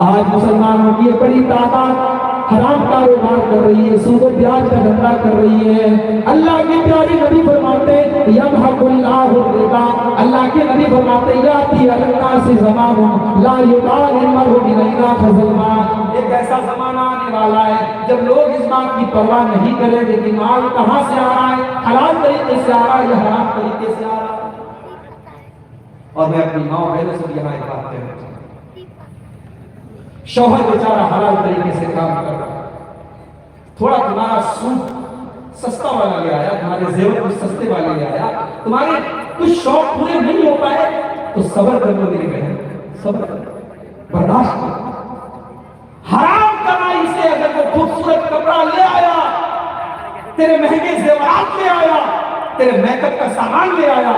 آج مسلمانوں کی بڑی تعداد حرام کاروبار کر رہی ہے, سود و بیاج کا دھندا کر رہی ہے. اللہ کے پیارے نبی فرماتے یمحق اللہ الربا, اللہ کے نبی فرماتے یاتی علی الناس زمان لا یقال المرء بغیر فضل. ایک ایسا زمانہ آنے والا ہے جب لوگ اس بات کی پرواہ نہیں کریں گے کہ مال کہاں سے آ رہا ہے, حلال طریقے سے آ رہا ہے یا حرام طریقے سے آ رہا ہے. اور میں اپنی ماں بہنوں سے یہاں ایک بات کہنا چاہتا ہوں, شوہر بیچارہ حلال طریقے سے کام کر رہا ہے, تھوڑا تمہارا سود سستا والا لے آیا, تمہارے زیور کچھ سستے والے لے آیا, تمہارے کچھ شوق پورے نہیں ہو پائے تو صبر کر لو میری بہن, صبر کر لو, برداشت کر. حرام کمائی سے اگر وہ خوبصورت کپڑا لے آیا, تیرے مہنگے زیورات لے آیا, تیرے میک اپ کا سامان لے آیا,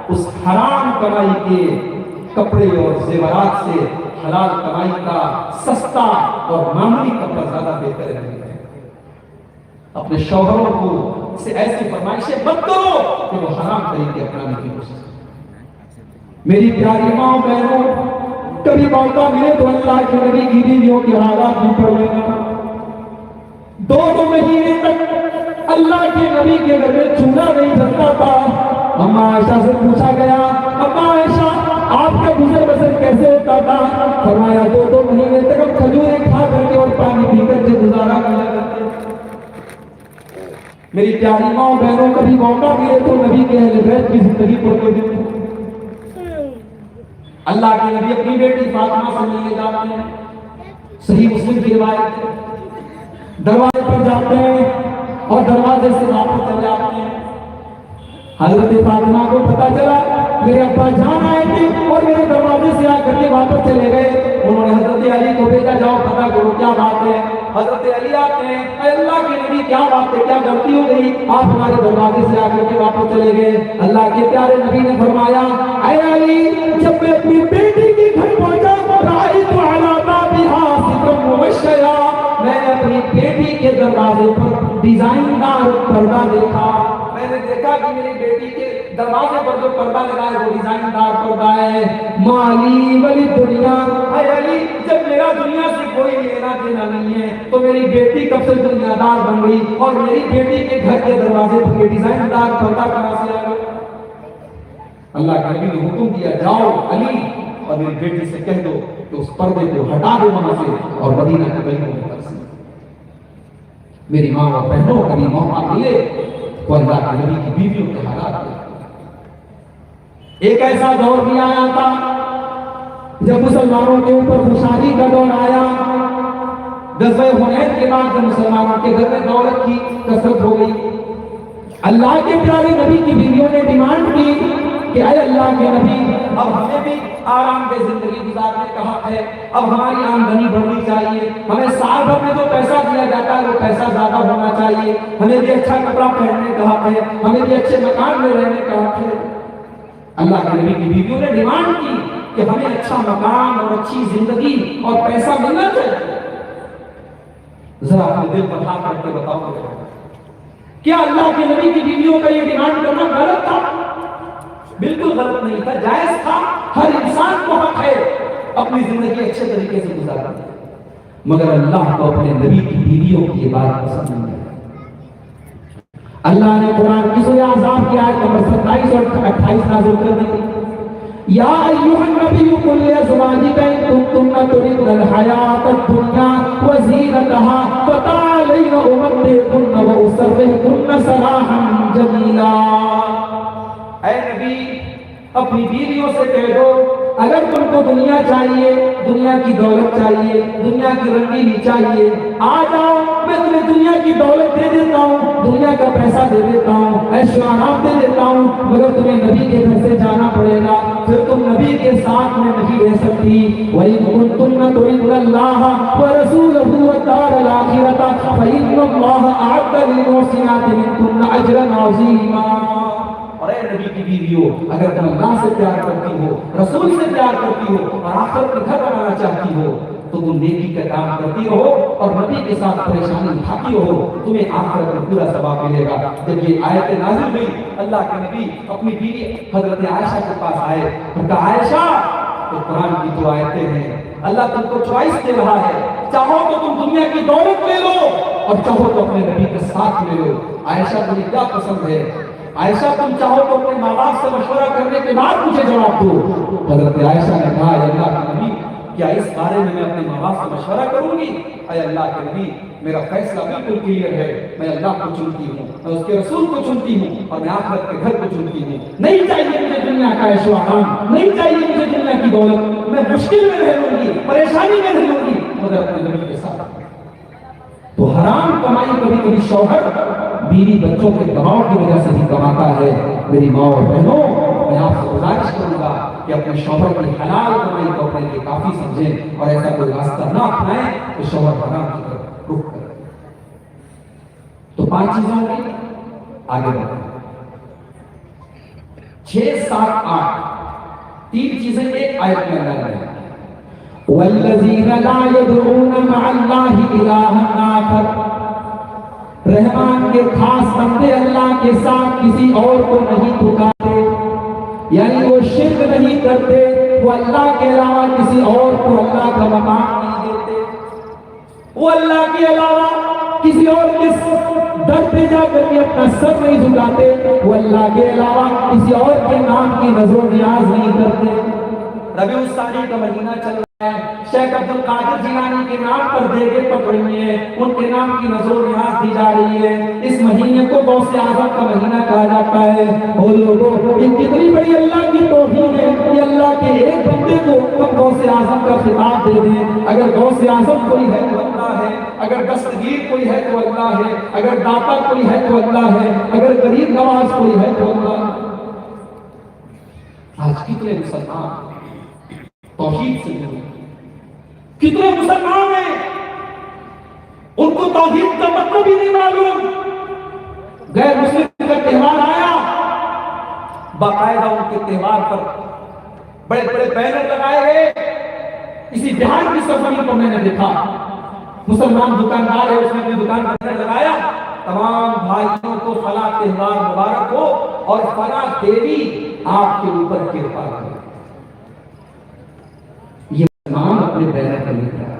اس حرام کمائی کے کپڑے اور زیورات سے حلال کمائی کا سستا اور معمولی کپڑا زیادہ بہتر ہے. اپنے شوہروں کو سے ایسی فرمائشیں مت کرو کہ وہ حرام طریقے اپنانے کی کوشش کریں. میری پیاری ماں بہنوں, کبھی موقع ملے تو اللہ کے نبی کی بیویوں کے حالات بھی پڑھ لینا. 2 مہینے تک اللہ کے نبی کے گھر میں چولہا نہیں جلتا تھا. اما عائشہ سے پوچھا گیا, اما عائشہ آپ کا گزر بسر کیسے ہوتا تھا؟ فرمایا 2 مہینے تک ہم کھجوریں کھا کر کے اور پانی پی کر کے گزارا کیا کرتے. میری پیاری ماں بہنوں, کبھی موقع ملے تو نبی کے اہل بیت کی زندگی پڑھ کے دیکھو. اللہ کے نبی اپنی بیٹی فاطمہ سے ملنے جاتے ہیں, صحیح مسلم کی روایت ہے, دروازے پر جاتے ہیں اور دروازے سے واپس چلے آتے ہیں. حضرت فاطمہ کو پتا چلا میرے ابا جان آئے تھے اور میرے دروازے سے آ کر کے واپس چلے گئے. انہوں نے حضرت علی کو بھیجا, جاؤ پتا کرو کیا بات ہے. حضرت علی آتے ہیں, اے اللہ کے نبی کیا بات ہے, کیا غلطی ہو گئی, آپ ہمارے دروازے سے آ کر کے واپس چلے گئے. اللہ کے پیارے نبی نے فرمایا, اے علی جب میں اپنی بیٹی کے گھر پہنچا رأیت علی بابہا سترا مغشیا, میں نے اپنی بیٹی کے دروازے پر ڈیزائن دار پردہ دیکھا. میں نے دیکھا کہ میری بیٹی کے دروازے پر جو پردہ لگا ہے وہ ڈیزائن دار پردہ ہے. مالی ولی دنیا, اے علی جب میرا دنیا سے کوئی لینا دینا نہیں ہے تو میری بیٹی کب سے دنیا دار بن گئی, اور میری بیٹی کے گھر کے دروازے پر ڈیزائن دار پردہ کہاں سے آ گیا. اللہ کے نبی نے حکم دیا, جاؤ علی اور میری بیٹی سے کہہ دو کہ اس پردے کو ہٹا دو وہاں سے اور مدینہ کے گلیوں میں رکھ دو. میری ماں اور بہنوں, کبھی موقع ملے تو اللہ کے نبی کی بیویوں کے حالات دیکھو. ایک ایسا دور بھی آیا تھا جب مسلمانوں کے اوپر خوشحالی کا دور آیا. غزوہ حنین کے بعد جب مسلمانوں کے گھر میں دولت کی کثرت ہو گئی, اللہ کے پیارے نبی کی بیویوں نے ڈیمانڈ کی کہ اے اللہ کے نبی, اب ہمیں بھی آرام دہ زندگی گزارنے کا حق ہے, اب ہماری آمدنی بڑھنی چاہیے, ہمیں سال بھر میں جو پیسہ دیا جاتا ہے وہ پیسہ زیادہ ہونا چاہیے, ہمیں بھی اچھا کپڑا پہننے کا حق ہے, ہمیں بھی اچھے مکان میں رہنے کا حق ہے. اللہ کے نبی کی بیویوں نے ڈیمانڈ کی کہ ہمیں اچھا مکان اور اچھی زندگی اور پیسہ ملنا چاہیے. ذرا اپنے دل پر ہاتھ رکھ کے بتاؤ, کیا اللہ کے نبی کی بیویوں کا یہ ڈیمانڈ کرنا غلط تھا؟ بالکل غلط نہیں تھا, جائز تھا. ہر انسان کو حق ہے اپنی زندگی اچھے طریقے سے گزارنا, مگر اللہ کو اپنے نبی کی بیویوں کی یہ بات پسند نہیں ہے. اللہ نے قرآن کی سورہ احزاب کی آیت نمبر 27 اور 28 نازل کر دی. یا ایھا النبی قل لازواجک ان کنتن تردن الحیاۃ الدنیا وزینتها فتعالین امتعکن واسرحکن سراحا جمیلا. اے نبی اپنی بیویوں سے کہہ دو, اگر تم کو دنیا چاہیے, دنیا کی دولت چاہیے, دنیا کی رنگینی چاہیے, آ جاؤ, میں تمہیں تجھے دنیا کی دولت دے دیتا ہوں، دنیا کا پیسہ دے دیتا ہوں، عیش و آرام دے دیتا ہوں، مگر تمہیں نبی کے گھر سے جانا پڑے گا، پھر تم نبی کے ساتھ میں نہیں رہ سکتی۔ وَإِن كُنتُنَّ تُرِدْنَ اللَّهَ وَرَسُولَهُ وَالدَّارَ الْآخِرَةَ فَإِنَّ اللَّهَ أَعَدَّ لِلْمُحْسِنَاتِ مِنكُنَّ أَجْرًا عَظِيمًا۔ اور اے نبی کی بیویوں، اگر تم اللہ سے پیار کرتی ہو، رسول سے پیار کرتی ہو اور آخرت میں گھر بنانا چاہتی ہو تو تم نیکی کا کام کرتی رہو اور نبی کے ساتھ پریشانی اٹھاتی رہو، تمہیں آخرت میں پورا ثواب ملے گا۔ جب یہ آیت نازل ہوئی، اللہ کے نبی اپنی بیوی حضرت عائشہ کے پاس آئے اور کہا عائشہ، تو قرآن کی جو آیتیں ہیں، اللہ تم کو چوائس دے رہا ہے، چاہو تو تم دنیا کی دولت لے لو اور چاہو تو اپنے نبی کے ساتھ لے لو۔ عائشہ مجھے کیا پسند ہے؟ عائشہ تم چاہو تو اپنے ماں باپ سے مشورہ کرنے کے بعد مجھے جواب دو۔ حضرت عائشہ نے کہا اے اللہ کے نبی، کیا اس بارے میں اپنے ماں باپ سے مشورہ کروں گی؟ اے اللہ کے نبی، میرا فیصلہ بالکل کلیئر ہے، میں اللہ کو چنتی ہوں، میں اس کے رسول کو چنتی ہوں اور میں آخرت کے گھر کو چنتی ہوں۔ نہیں چاہیے مجھے دنیا کا عیش و آرام، نہیں چاہیے مجھے دنیا کی دولت، میں مشکل میں رہ لوں گی، پریشانی میں رہ لوں گی، مگر اپنے نبی کے ساتھ۔ تو حرام کمائی کبھی کبھی شوہر بیوی بچوں کے دباؤ کی وجہ سے بھی کماتا ہے۔ میری ماں اور بہنوں، میں آپ سے گزارش کروں گا کہ اپنے شوہر کی حلال کمائی کو اپنے لیے کافی سمجھیں اور ایسا کوئی راستہ نہ اپنائیں کہ شوہر حرام کی طرف رخ کرے۔ تو 5 چیزوں کی آگے بڑھیں، 6 7 8 3 چیزیں ایک آیت میں اللہ نے وَالَّذِينَ لَا يَدْعُونَ مَعَ اللَّهِ إِلَٰهًا آخَرَ، رحمان کے خاص بندے اللہ کے ساتھ کسی اور کو نہیں پکارتے، یعنی وہ شرک نہیں کرتے، وہ اللہ کے علاوہ کسی اور کو اللہ کا مقام نہیں دیتے، وہ اللہ کے علاوہ کسی اور کے در پہ جا کر کے اپنا سر نہیں جھکاتے، وہ اللہ کے علاوہ کسی اور کے نام کی نظر و نیاز نہیں کرتے۔ ربیع الثانی کا مہینہ چل رہا ہے، شیخ عبد القادر جیلانی کے نام پر دیگیں پکڑی ہوئی ہیں، ان کے نام کی نظر و نیاز دی جا رہی ہے۔ اس مہینے کو غوث اعظم کا مہینہ کہا جاتا ہے۔ وہ لوگوں، یہ کتنی بڑی اللہ کی توفیق ہے کہ اللہ کے ایک بندے کو ہم غوث اعظم کا خطاب دے دیں۔ اگر غوث اعظم کوئی ہے تو اللہ ہے، اگر دستگیر کوئی ہے تو اللہ ہے، اگر داتا کوئی ہے تو اللہ ہے، اگر غریب نواز کوئی ہے تو اللہ ہے۔ آج کتنے مسلمان توحید سے نہیں، کتنے مسلمان ہیں ان کو توحید کا مطلب ہی نہیں معلوم۔ غیر مسلم کا تہوار آیا، باقاعدہ ان کے تہوار پر بڑے بڑے بینر لگائے گئے۔ اسی بہار کی سرزمین کو میں نے دیکھا، مسلمان دکاندار ہے، اس نے اپنی دکان پر لگایا تمام بھائیوں کو فلاں تہوار مبارک ہو اور فلاں دیوی آپ کے اوپر کرپا کرے۔ یہ تمام اپنے بینر پر لکھ رہا ہے۔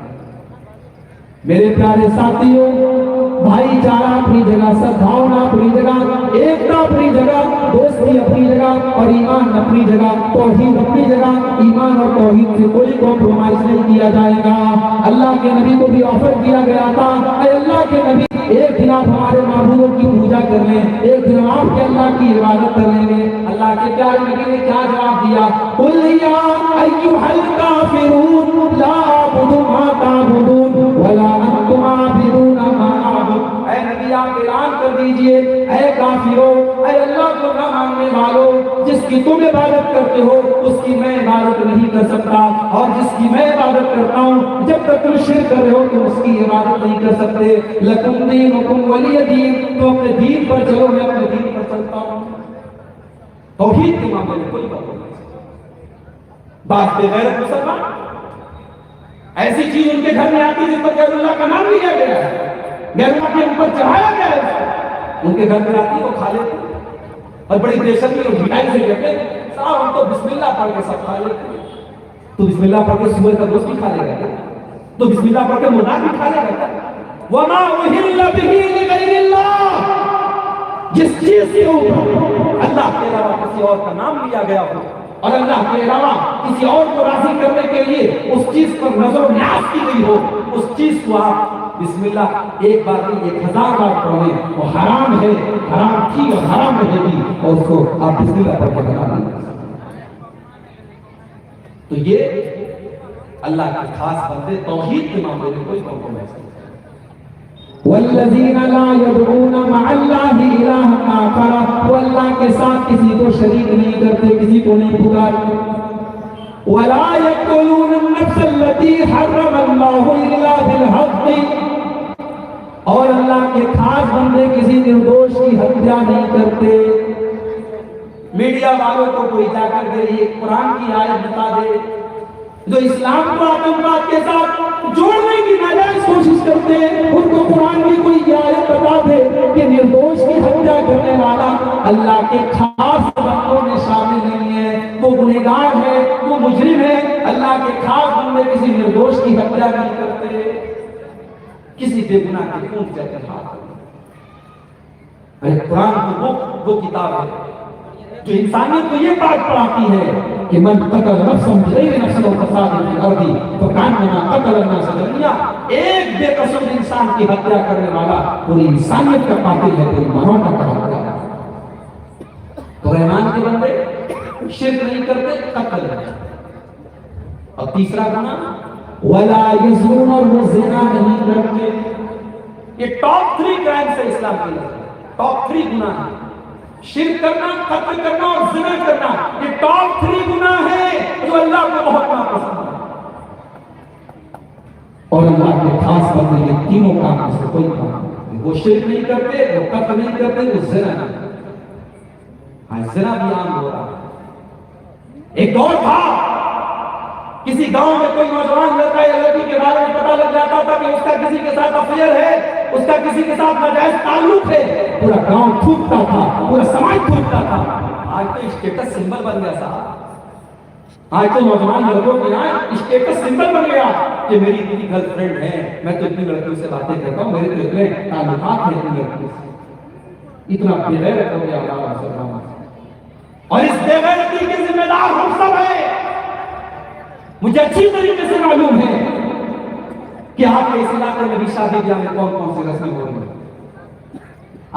میرے پیارے ساتھیوں، بھائی چارہ اپنی جگہ، سدبھاونا اپنی جگہ، ایکتا اپنی جگہ، دوستی اپنی جگہ اور ایمان اپنی جگہ، توحید اپنی جگہ۔ ایمان اور توحید سے کوئی کمپرومائز نہیں کیا جائے گا۔ اللہ کے نبی کو بھی آفر کیا گیا تھا، اے اللہ کے نبی، ایک دن آپ ہمارے معبودوں کی پوجا کر لیں، ایک دن آپ کے اللہ کی عبادت کر لیں گے۔ اللہ کے پیارے نبی نے کیا جواب دیا؟ قُلْ يَا أَيُّهَا الْكَافِرُونَ لَا أَعْبُدُ مَا تَعْبُدُونَ وَلَا أَنْتُمْ عَابِدُونَ مَا أَعْبُدُ۔ اے نبی آپ اعلان کر دیجئے، اے کافروں، اے اللہ کو نہ ماننے والوں، جس کی تم عبادت کرتے ہو اس کی میں عبادت نہیں کر سکتا، اور جس کی میں عبادت کرتا ہوں جب تک تم شرک کر رہے ہو تو اس کی عبادت نہیں کر سکتے۔ لَكُمْ دِينُكُمْ وَلِيَ دِينِ، تو اپنے دین پر چلو، میں اپنے دین پر چلتا ہوں۔ توحید کے معاملے میں کوئی بات نہیں۔ بات بے غیرت مسلمان، ایسی چیز ان کے گھر میں آتی جس پر غیر اللہ کا نام لیا گیا ہے، غیر اللہ کے اوپر چڑھایا گیا ہے، ان کے گھر میں آتی وہ کھا لیتے اور بڑی دہشت میں لوگ بھٹائی سے کہتے ہیں صاحب ہم تو بسم اللہ پڑھ کے سب کھا لیتے۔ تو بسم اللہ پڑھ کے سور کا گوشت بھی کھا لے گا، تو بسم اللہ پڑھ کے مردار بھی کھا لے گا۔ وَمَا أُهِلَّ بِهِ لِغَيْرِ اللَّهِ، جس چیز کے اوپر اللہ کے علاوہ کسی اور کا نام لیا گیا ہو اور اللہ کے علاوہ کسی اور کو راضی کرنے کے لیے اس چیز پر نظر و نیاز کی گئی ہو، اس چیز کو آپ بسم اللہ ایک بار نہیں 1000 بار پڑھیں، وہ حرام ہے، حرام تھی اور حرام رہے گی، اور اس کو آپ بسم اللہ پڑھ کے بتا دیں۔ تو یہ اللہ کے خاص بندے توحید کے معاملے میں کوئی کمپرومائز نہیں۔ والذین لا یدعون مع اللہ الہا آخر، وہ اللہ کے ساتھ کسی کو شریک نہیں کرتے، کسی کو نہیں پکارتے۔ ولا یقتلون النفس التي حرم اللہ الا بالحق، اور اللہ کے خاص بندے کسی نردوش کی ہتیا نہیں کرتے۔ میڈیا والوں کو کوئی جا کر کے یہ قرآن کی آیت بتا دے جو اسلام کو آتنکواد کے ساتھ جوڑنے کی ناجائز کوشش کرتے ہیں، ان کو قرآن کی کوئی یہ آیت بتا دے کہ نردوش کی ہتیا کرنے والا اللہ کے خاص بندوں میں شامل نہیں ہے، وہ گنہگار ہے، وہ مجرم ہے۔ اللہ کے خاص بندے کسی نردوش کی ہتیا نہیں کرتے، کسی بے گناہ کے خون سے ہاتھ۔ قرآن تو وہ کتاب ہے جو انسانیت کو یہ بات پڑھاتی ہے کہ من قتل نفسا بغیر نفس و فساد فی الارض فکانما قتل الناس جميعا، ایک بے قصور انسان کی ہتیا کرنے والا پوری انسانیت کا قاتل ہے، پوری مانوتا کا قاتل ہے۔ تو رحمان کے بندے شرک نہیں کرتے، قتل ہے۔ اور تیسرا گناہ ولا یزنون، اور وہ زنا نہیں کرتے۔ یہ ٹاپ 3 کرائمز ہے اسلام کے لیے، ٹاپ 3 گناہ ہیں۔ شرک کرنا، قتل کرنا اور زنا کرنا، یہ ٹاپ 3 گناہ ہیں جو اللہ کو بہت ناپسند ہے۔ اور اللہ کے خاص بندے یہ تینوں کام میں سے کوئی کام نہیں، وہ شرک نہیں کرتے، وہ قتل نہیں کرتے، وہ زنا نہیں کرتے۔ ہاں زنا بھی عام ہو رہا ہے۔ ایک دور تھا کسی گاؤں میں کوئی نوجوان لڑکا یا لڑکی کے بارے میں پتہ لگ جاتا تھا کہ اس کا کسی کے ساتھ افیئر ہے، اس کا کسی کے ساتھ ناجائز تعلق ہے، پورا گاؤں تھوکتا تھا، پورا سماج تھوکتا تھا۔ آج تو اسٹیٹس سمبل بن گیا صاحب، آج تو نوجوان لڑکوں کے یہاں اسٹیٹس سمبل بن گیا کہ میری اتنی گرل فرینڈ ہے، میں تو اتنی لڑکیوں سے باتیں کرتا ہوں، میرے تو اتنے تعلقات ہیں اتنی لڑکیوں سے۔ اتنا بے غیرت ہو گیا ہمارا مسلمان، اور اس بے غیرتی کے ذمہ دار ہم سب ہیں۔ مجھے اچھی طریقے سے معلوم ہے کہ آپ کے اس علاقے میں بھی شادی بیاہ میں کون کون سی رسمیں ہو رہی ہیں۔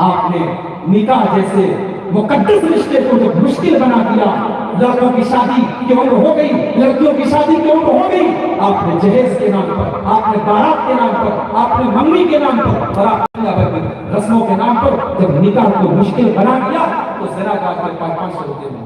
آپ نے نکاح جیسے مقدس رشتے کو جب مشکل بنا دیا، لڑکوں کی شادی کی عمر ہو گئی، لڑکیوں کی شادی کی عمر ہو گئی، آپ نے جہیز کے نام پر، آپ نے بارات کے نام پر، آپ نے منگنی کے نام پر اور آپ نے رسموں کے نام پر جب نکاح کو مشکل بنا دیا تو زنا کا آپ کے 500 روپے میں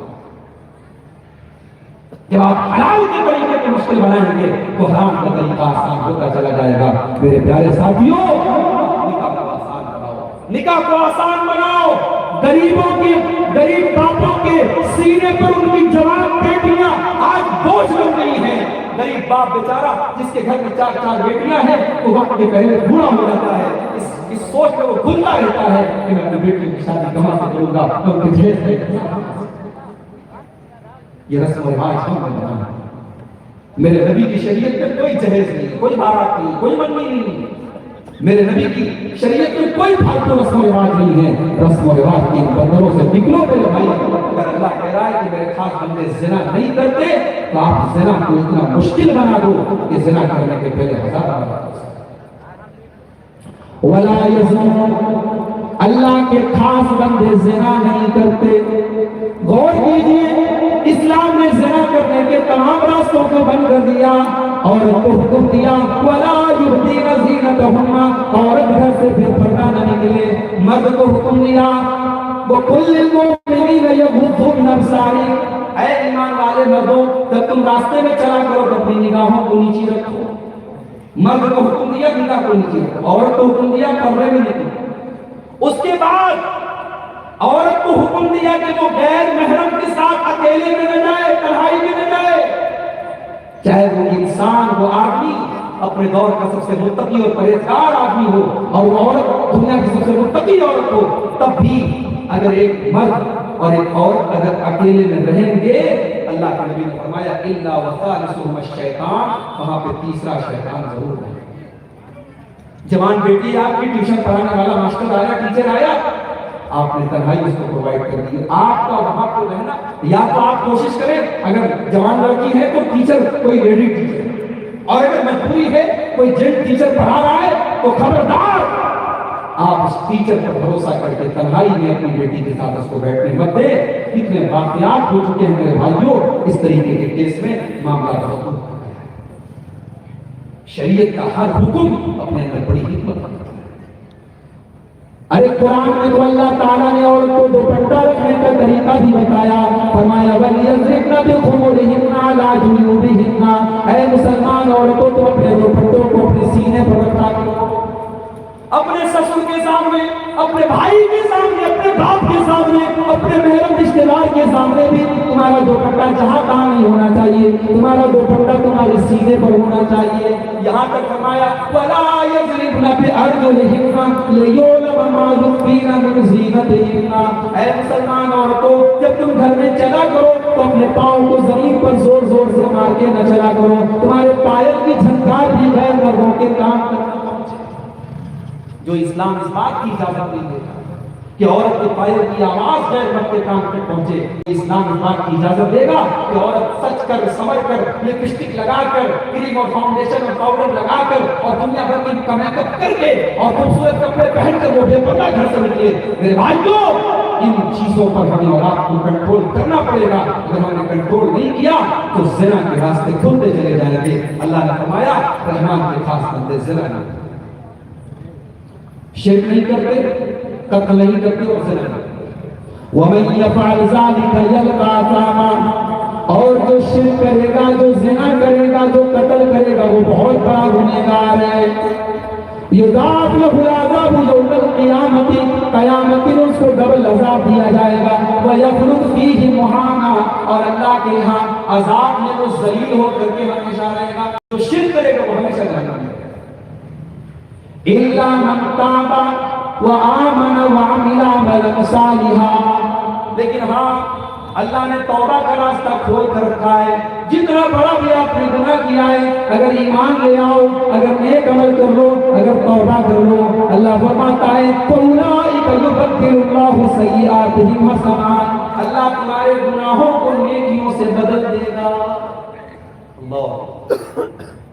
جب آپ حلال کے طریقے کو مشکل بنائیں گے تو حرام کا طریقہ آسان ہوتا چلا جائے گا۔ میرے پیارے ساتھیوں، نکاح کو آسان بناؤ، نکاح کو آسان بناؤ۔ غریبوں کے، غریب باپوں کے سینے پر ان کی جوان بیٹیاں آج بوجھ بن گئی ہیں۔ غریب باپ بیچارہ جس کے گھر میں 4 بیٹیاں ہیں وہ وقت کے پہلے بوڑھا ہو جاتا ہے، اس سوچ میں وہ گھلتا رہتا ہے کہ میں اپنی بیٹی کی شادی کہاں سے کروں گا، میں ان کے جہیز میں یہ رسم و رواج ہم نے بنانا ہے۔ میرے نبی کی شریعت میں کوئی جہیز نہیں، کوئی بارات نہیں، کوئی منگنی نہیں۔ میرے نبی کی شریعت میں کوئی پھالتو رسم و رواج نہیں ہے۔ رسم و رواج کی بندروں سے نکلو میرے بھائی۔ اگر اللہ کہہ رہا ہے کہ میرے خاص بندے زنا نہیں کرتے تو آپ زنا کو اتنا مشکل بنا دو کہ زنا کرنے کے پہلے 1000 بار ولا یزنون، اللہ کے خاص بندے زنا نہیں کرتے۔ غور کیجیے، اسلام نے زنا کرنے کے تمام راستوں کو بند کر دیا، عورت کو حکم دیا ولا یبدین زینتہن، عورت گھر سے پھر پردہ نہ نکلے۔ مرد کو حکم دیا وَقُلْ لِلْمُؤْمِنِينَ يَغُضُّوا مِنْ أَبْصَارِهِمْ، اے ایمان والے مردوں جب تم راستے میں چلا کرو تو اپنی نگاہوں کو نیچے رکھو۔ مرد کو حکم دیا نگاہ کو نیچے رکھو، عورت کو حکم دیا کمرے میں نکلو۔ اس کے بعد عورت کو حکم دیا کہ وہ غیر محرم کے ساتھ اکیلے میں نہ جائے، تنہائی میں نہ جائے، چاہے وہ انسان، وہ آدمی اپنے دور کا سب سے متقی اور پرہیزگار آدمی ہو، اور وہ عورت دنیا کی سب سے متقی عورت ہو، تب بھی اگر ایک مرد اور ایک عورت اگر اکیلے میں رہیں گے، اللہ کے نبی نے فرمایا الا وثالثهما الشیطان، وہاں پہ تیسرا شیطان ضرور ہے۔ جوان بیٹی آپ کی ٹیوشن پڑھانے والا ماسٹر آیا، ٹیچر آیا، آپ نے تنہائی اس کو پرووائڈ کر دی۔ آپ کا وہاں پر رہنا، یا تو آپ کوشش کریں اگر جوان لڑکی ہے تو ٹیچر کوئی لیڈی ٹیچر، اور اگر مجبوری ہے کوئی جینٹ ٹیچر پڑھا رہا ہے تو خبردار آپ اس ٹیچر پر بھروسہ کر کے تنہائی میں اپنی بیٹی کے ساتھ اس کو بیٹھنے مت دیں۔ کتنے واقعات ہو چکے ہیں میرے بھائیوں اس طریقے کے کیس میں، معاملہ بہت ہے۔ شریعت کا ہر حکم اپنے اندر بڑی حکمت ہے۔ ارے قرآن میں تو اللہ تعالیٰ نے عورت کو دوپٹہ رکھنے کا طریقہ بھی بتایا، فرمایا وَلْيَضْرِبْنَ بِخُمُرِهِنَّ عَلَىٰ جُيُوبِهِنَّ، اے مسلمان عورتوں تو اپنے دوپٹوں کو اپنے سینے پر رکھا کرو، اپنے سسر کے سامنے، اپنے بھائی کے سامنے، اپنے باپ کے سامنے، اپنے محرم رشتے دار کے سامنے بھی تمہارا دوپٹہ جہاں تہاں نہیں ہونا چاہیے، تمہارا دوپٹہ تمہارے سینے پر ہونا چاہیے۔ یہاں تک فرمایا وَلَا يَضْرِبْنَ بِأَرْجُلِهِنَّ لِيُعْلَمَ مَا يُخْفِينَ مِنْ زِينَتِهِنَّ، اے مسلمان عورتوں جب تم گھر میں چلا کرو تو اپنے پاؤں کو زمین پر زور زور سے مار کے نہ چلا کرو، تمہارے پائل کی جھنکار بھی غیر مردوں کے کام تک نہ پہنچے۔ جو اسلام اس بات کی اجازت نہیں دیتا کہ عورت کے پائل کی آواز غیر مرد کے کان تک پہنچے، اسلام اس بات کی اجازت دے گا کہ عورت سچ کر سمجھ کر لپسٹک لگا کر کریم اور فاؤنڈیشن اور پاؤڈر لگا کر اور دنیا بھر کی میک اپ کر کے اور خوبصورت کپڑے پہن کر وہ بے پردہ گھر سے نکلے۔ میرے بھائیوں ان چیزوں پر ہمیں اولاد کو کنٹرول کرنا پڑے گا، اگر ہم نے کنٹرول نہیں کیا تو زنا کے راستے کھلتے چلے جائیں گے۔ اللہ نے فرمایا رحمان کے خاص بندے زنا نہیں، شرک نہیں کرتے، قتل نہیں کرتے اور زنا نہیں۔ وَمَن يَفْعَلْ ذَلِكَ يَلْقَ أَثَامًا، اور جو شرک کرے گا، جو زنا کرے گا، جو قتل کرے گا وہ بہت بڑا گنہگار ہے۔ یضاعف لہ العذاب یوم القیامۃ، قیامت میں اس کو ڈبل عذاب دیا جائے گا۔ وَيَخْلُدْ فِيهِ مُہَانًا، اور اللہ کے یہاں عذاب میں وہ ذلیل ہو کر کے ہمیشہ رہے گا۔ جو شرک کرے گا وہ ہمیشہ جہنم میں۔ إِلَّا مَن تَابَ وَآمَنَ وَعَمِلَ عَمَلًا صَالِحًا، لیکن ہاں اللہ نے توبہ کا راستہ کھول کر رکھا ہے، جتنا بڑا بھی آپ نے گناہ کیا ہے اگر ایمان لے آؤ، اگر نیک عمل کر لو، اگر توبہ کر لو، اللہ فرماتا ہے فَأُولَٰئِكَ يُبَدِّلُ اللَّهُ سَيِّئَاتِهِمْ حَسَنَاتٍ، اللہ تمہارے گناہوں کو نیکیوں سے بدل دے گا۔ اللہ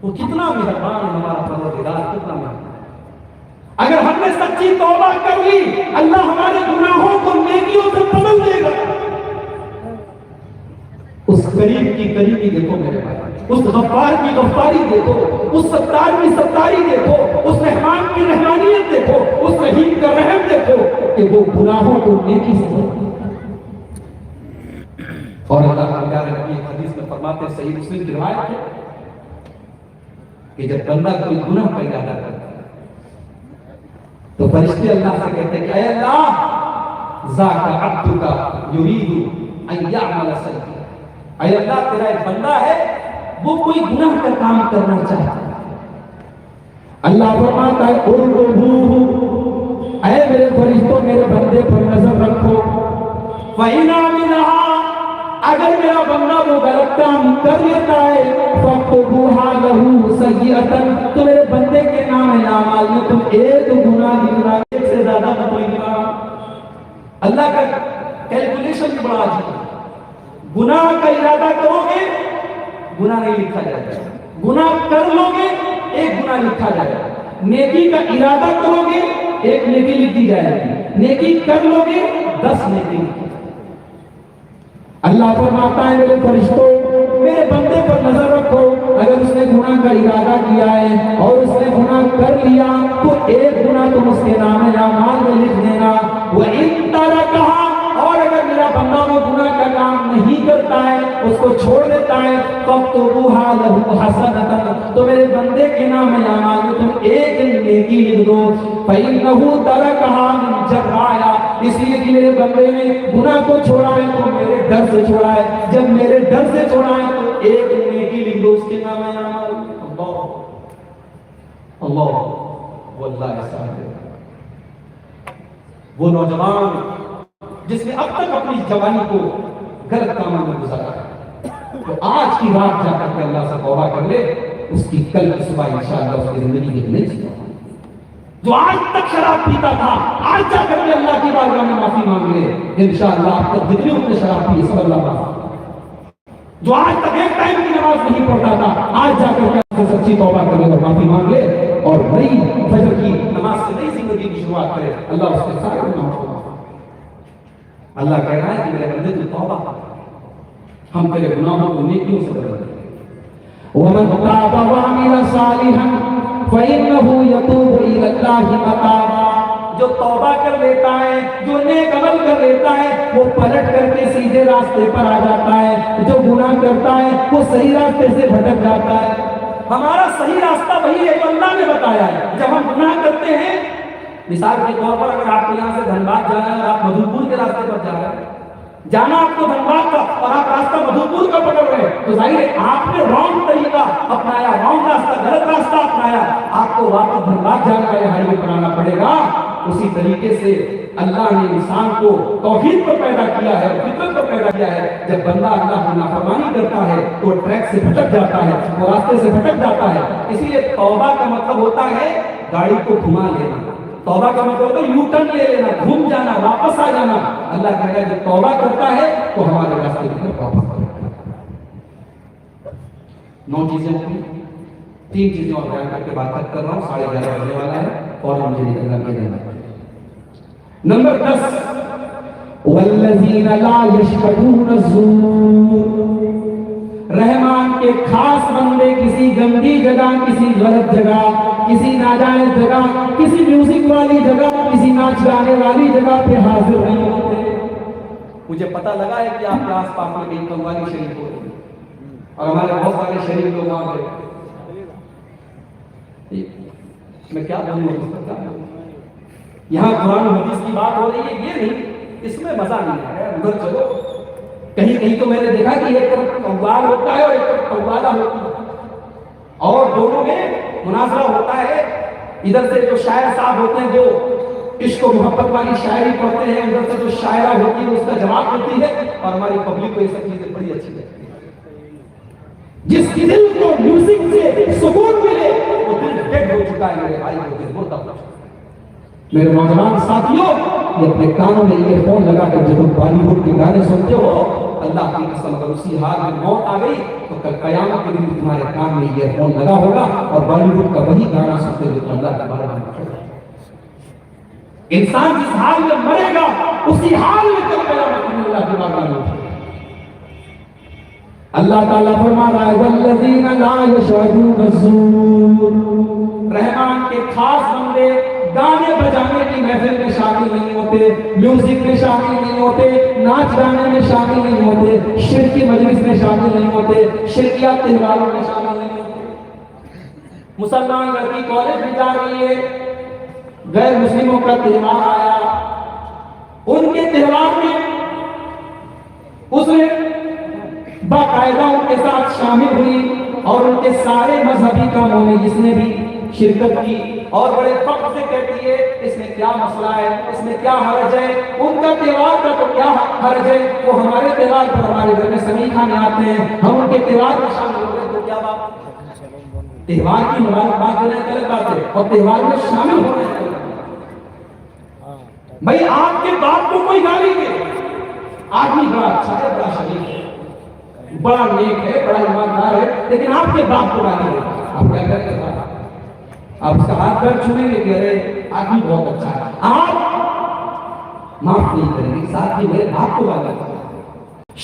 وہ کتنا مہربان ہے ہمارا پروردگار، کتنا مہربان۔ اگر ہم نے سچی توبہ کر لی اللہ ہمارے گناہوں کو نیکیوں سے بدل دے گا۔ اس قریب کی قریبی دیکھو میرے بھائی، اس غفار کی غفاری دیکھو، اس ستار کی ستاری دیکھو، اس رحمان کی رحمانیت دیکھو، اس رحیم کا رحم دیکھو کہ وہ گناہوں کو نیکی سے بدل دے۔ اور اللہ تعالیٰ نے اپنی حدیث میں فرماتے ہیں، صحیح مسلم کی روایت ہے کہ جب بندہ کوئی گناہ کا ارادہ کرتا ہے تو فرشتے اللہ سے کہتے ہیں کہ اے اللہ ذاک عبدک یرید ان یعمل سیئا، اے اللہ تیرا ایک بندہ ہے وہ کوئی گناہ کا کام کرنا چاہتا ہے۔ اللہ فرماتا ہے ارقبوہ، اے میرے فرشتوں میرے بندے پر نظر رکھو، فإن عملها، اگر میرا بندہ وہ غلط کام کر لیتا ہے فاکتبوہا لہو سیئۃ، تو میرے بندے کے نام اعمال میں تم ایک گناہ لکھنا، ایک سے زیادہ مت لکھنا۔ اللہ کا کیلکولیشن بھی بڑا عجیب ہے، گناہ کا ارادہ کرو گے گناہ نہیں لکھا جائے گا، گناہ کر لو گے ایک گناہ لکھا جائے گا، نیکی کا ارادہ کرو گے ایک نیکی لکھی جائے گی، نیکی کر لو گے 10 نیکی لکھی۔ اللہ فرماتا ہے میرے فرشتوں میرے بندے پر نظر رکھو، اگر اس نے گناہ کا ارادہ کیا ہے اور اس نے گناہ کر لیا تو ایک گناہ تم اس کے نام اعمال میں لکھ دینا۔ وَإِن تَرَكَهَا، اور اگر میرا بندہ وہ گناہ کا کام نہیں کرتا ہے، اس کو چھوڑ دیتا ہے فَاكْتُبُوهَا لَهُ حَسَنَةً، تو میرے بندے کے نام اعمال میں تم ایک نیکی لکھ دو۔ فَإِنَّهُ تَرَكَهَا مِنْ جَرَّايَ، اس لیے کہ میرے بندے نے گناہ کو چھوڑا ہے تو میرے ڈر سے چھوڑا ہے، جب میرے ڈر سے چھوڑا ہے تو ایک نیکی لکھ دو اس کے نام اعمال۔ اللہ اللہ واللہ صاحب، وہ نوجوان جس نے اب تک اپنی جوانی کو غلط کاموں میں گزارا ہے، تو آج کی رات جا کر کے اللہ سے توبہ کر لے، اس کی کل کی صبح انشاءاللہ اس کی زندگی کی نہیں سی۔ جو آج تک شراب پیتا تھا آج جا کر کے اللہ کی بارگاہ میں معافی مانگ لے، انشاءاللہ آپ تک جتنی اس نے شراب پی سب اللہ معاف۔ جو آج تک ایک ٹائم کی نماز نہیں پڑھتا تھا آج جا کر کے سچی توبہ کر لے اور معافی مانگ لے اور نئی فجر کی نماز سے نئی زندگی کی شروعات کرے، اللہ اس کے سارے گناہوں کو معاف۔ اللہ کہہ رہا ہے کہ میرے بندے تو توبہ کر، ہم تیرے گناہوں کو نیکیوں سے بدل دیں۔ وَمَن تَابَ وَعَمِلَ صَالِحًا فَإِنَّهُ يَتُوبُ إِلَى اللَّهِ مَتَابًا، جو توبہ کر لیتا ہے، جو نیک عمل کر لیتا ہے، وہ پلٹ کر کے سیدھے راستے پر آ جاتا ہے، جو گناہ کرتا ہے وہ صحیح راستے سے بھٹک جاتا ہے۔ ہمارا صحیح راستہ وہی ہے جو اللہ نے بتایا ہے۔ جب ہم گناہ کرتے ہیں، مثال کے طور پر اگر آپ کو یہاں سے دھنباد جانا ہے اور آپ مدھوپور کے راستے پر جا رہے ہیں، جانا آپ کو دھنباد کا اور آپ راستہ مدھوپور کا پکڑ رہے ہیں، تو ظاہر ہے آپ نے رانگ طریقہ اپنایا، رانگ راستہ، غلط راستہ اپنایا، آپ کو واپس دھنباد جانے کا یہ ہائی وے بنانا پڑے گا۔ اسی طریقے سے اللہ نے انسان کو توحید پر پیدا کیا ہے، فطرت پر پیدا کیا ہے۔ جب بندہ اللہ کی نافرمانی کرتا ہے تو وہ ٹریک سے بھٹک جاتا ہے، وہ راستے سے بھٹک جاتا ہے۔ اسی لیے توبہ کا مطلب ہوتا ہے گاڑی کو گھما لینا، توبہ کا مطلب ہوتا ہے یو ٹرن لے لینا، گھوم جانا، واپس آ جانا۔ اللہ کہتا ہے جب توبہ کرتا ہے تو ہمارے راستے کی طرف واپس کرتا ہے۔ 9 چیزیں ہوتی، 3 چیزیں اور بیان کر کے بات کر رہا ہوں، 11:30 بجنے والا ہے اور مجھے نکلنا بھی دینا۔ نمبر 10، والذین لا یشهدون الزور، رحمان کے خاص بندے کسی گندی جگہ، کسی غلط جگہ، کسی ناجائز جگہ، کسی میوزک والی جگہ، کسی ناچ گانے والی جگہ پہ حاضر نہیں ہوتے۔ مجھے پتا لگا ہے کہ آپ کے آس پاس میں کہیں قوالی شریف ہو رہی ہے اور ہمارے بہت سارے شریف لوگ وہاں پہ، میں کیا بولوں، یہاں قرآن و حدیث کی بات ہو رہی ہے، یہ نہیں، اس میں مزہ نہیں آ رہا ہے۔ ادھر چلو، کہیں کہیں تو میں نے دیکھا کہ ایک طرف قوال ہوتا ہے اور ایک طرف قوالہ ہوتی ہے، اور دونوں میں مناظرہ ہوتا ہے۔ ادھر سے جو شاعر صاحب ہوتے ہیں جو عشق و محبت والی شاعری پڑھتے ہیں، ادھر سے جو شاعرہ ہوتی ہے اس کا جواب دیتی ہے، اور ہماری پبلک کو یہ سب چیزیں بڑی اچھی لگتی ہیں۔ جس کی دل کو میوزک سے سکون ملے وہ دل ڈیڈ ہو چکا ہے میرے بھائی، وہ دل مردہ ہو چکا ہے۔ میرے نوجوان ساتھیوں، یہ اپنے کانوں میں ایئر فون لگا کر جب تم بالی ووڈ کے گانے سنتے ہو، اللہ کی قسم اگر اسی حال میں موت آ گئی تو کل قیامت کے دن تمہارے کان میں ایئر فون لگا ہوگا اور بالی ووڈ کا وہی گانا سنتے ہوئے تم اللہ کے بارے میں پڑھو۔ انسان جس حال میں مرے گا اسی حال میں کل قیامت میں اللہ کے بارے میں اٹھے۔ اللہ تعالیٰ فرما رہا ہے والذین لا یشهدون الزور، رحمان کے خاص بندے گانے بجانے کی محفل میں شامل نہیں ہوتے، میوزک میں شامل نہیں ہوتے، ناچ گانے میں شامل نہیں ہوتے، شرک کی مجلس میں شامل نہیں ہوتے، شرکیات تہواروں میں شامل نہیں ہوتے۔ مسلمان لڑکی کالج میں جا رہی ہے، غیر مسلموں کا تہوار آیا، ان کے تہوار میں اس نے باقاعدہ ان کے ساتھ شامل ہوئی اور ان کے سارے مذہبی کاموں میں جس نے بھی شرکت کی اور بڑے فخر سے کہتی ہے اس میں کیا مسئلہ ہے، اس میں کیا حرج ہے، ان کا تہوار کا تو کیا حرج ہے، وہ ہمارے تہوار پر ہمارے گھر میں سمیع کھانے آتے ہیں، ہم ان کے تہوار میں شامل ہو گئے تو کیا بات، تہوار کی مبارکباد دینا ایک الگ بات ہے اور تہوار میں شامل ہونا ایک الگ بات۔ بھائی آپ کے باپ کو کوئی گالی دے، آدمی بڑا اچھا ہے، بڑا شریف ہے، بڑا نیک ہے، بڑا ایماندار ہے، لیکن آپ کے باپ کو گالی دے، آپ کیا کریں گے؟ آپ اس کا ہاتھ پیر چھوئیں گے کہ ارے آدمی بہت اچھا ہے، آپ معاف نہیں کریں گے، ساتھ ہی میرے باپ کو گالی دیتا ہے۔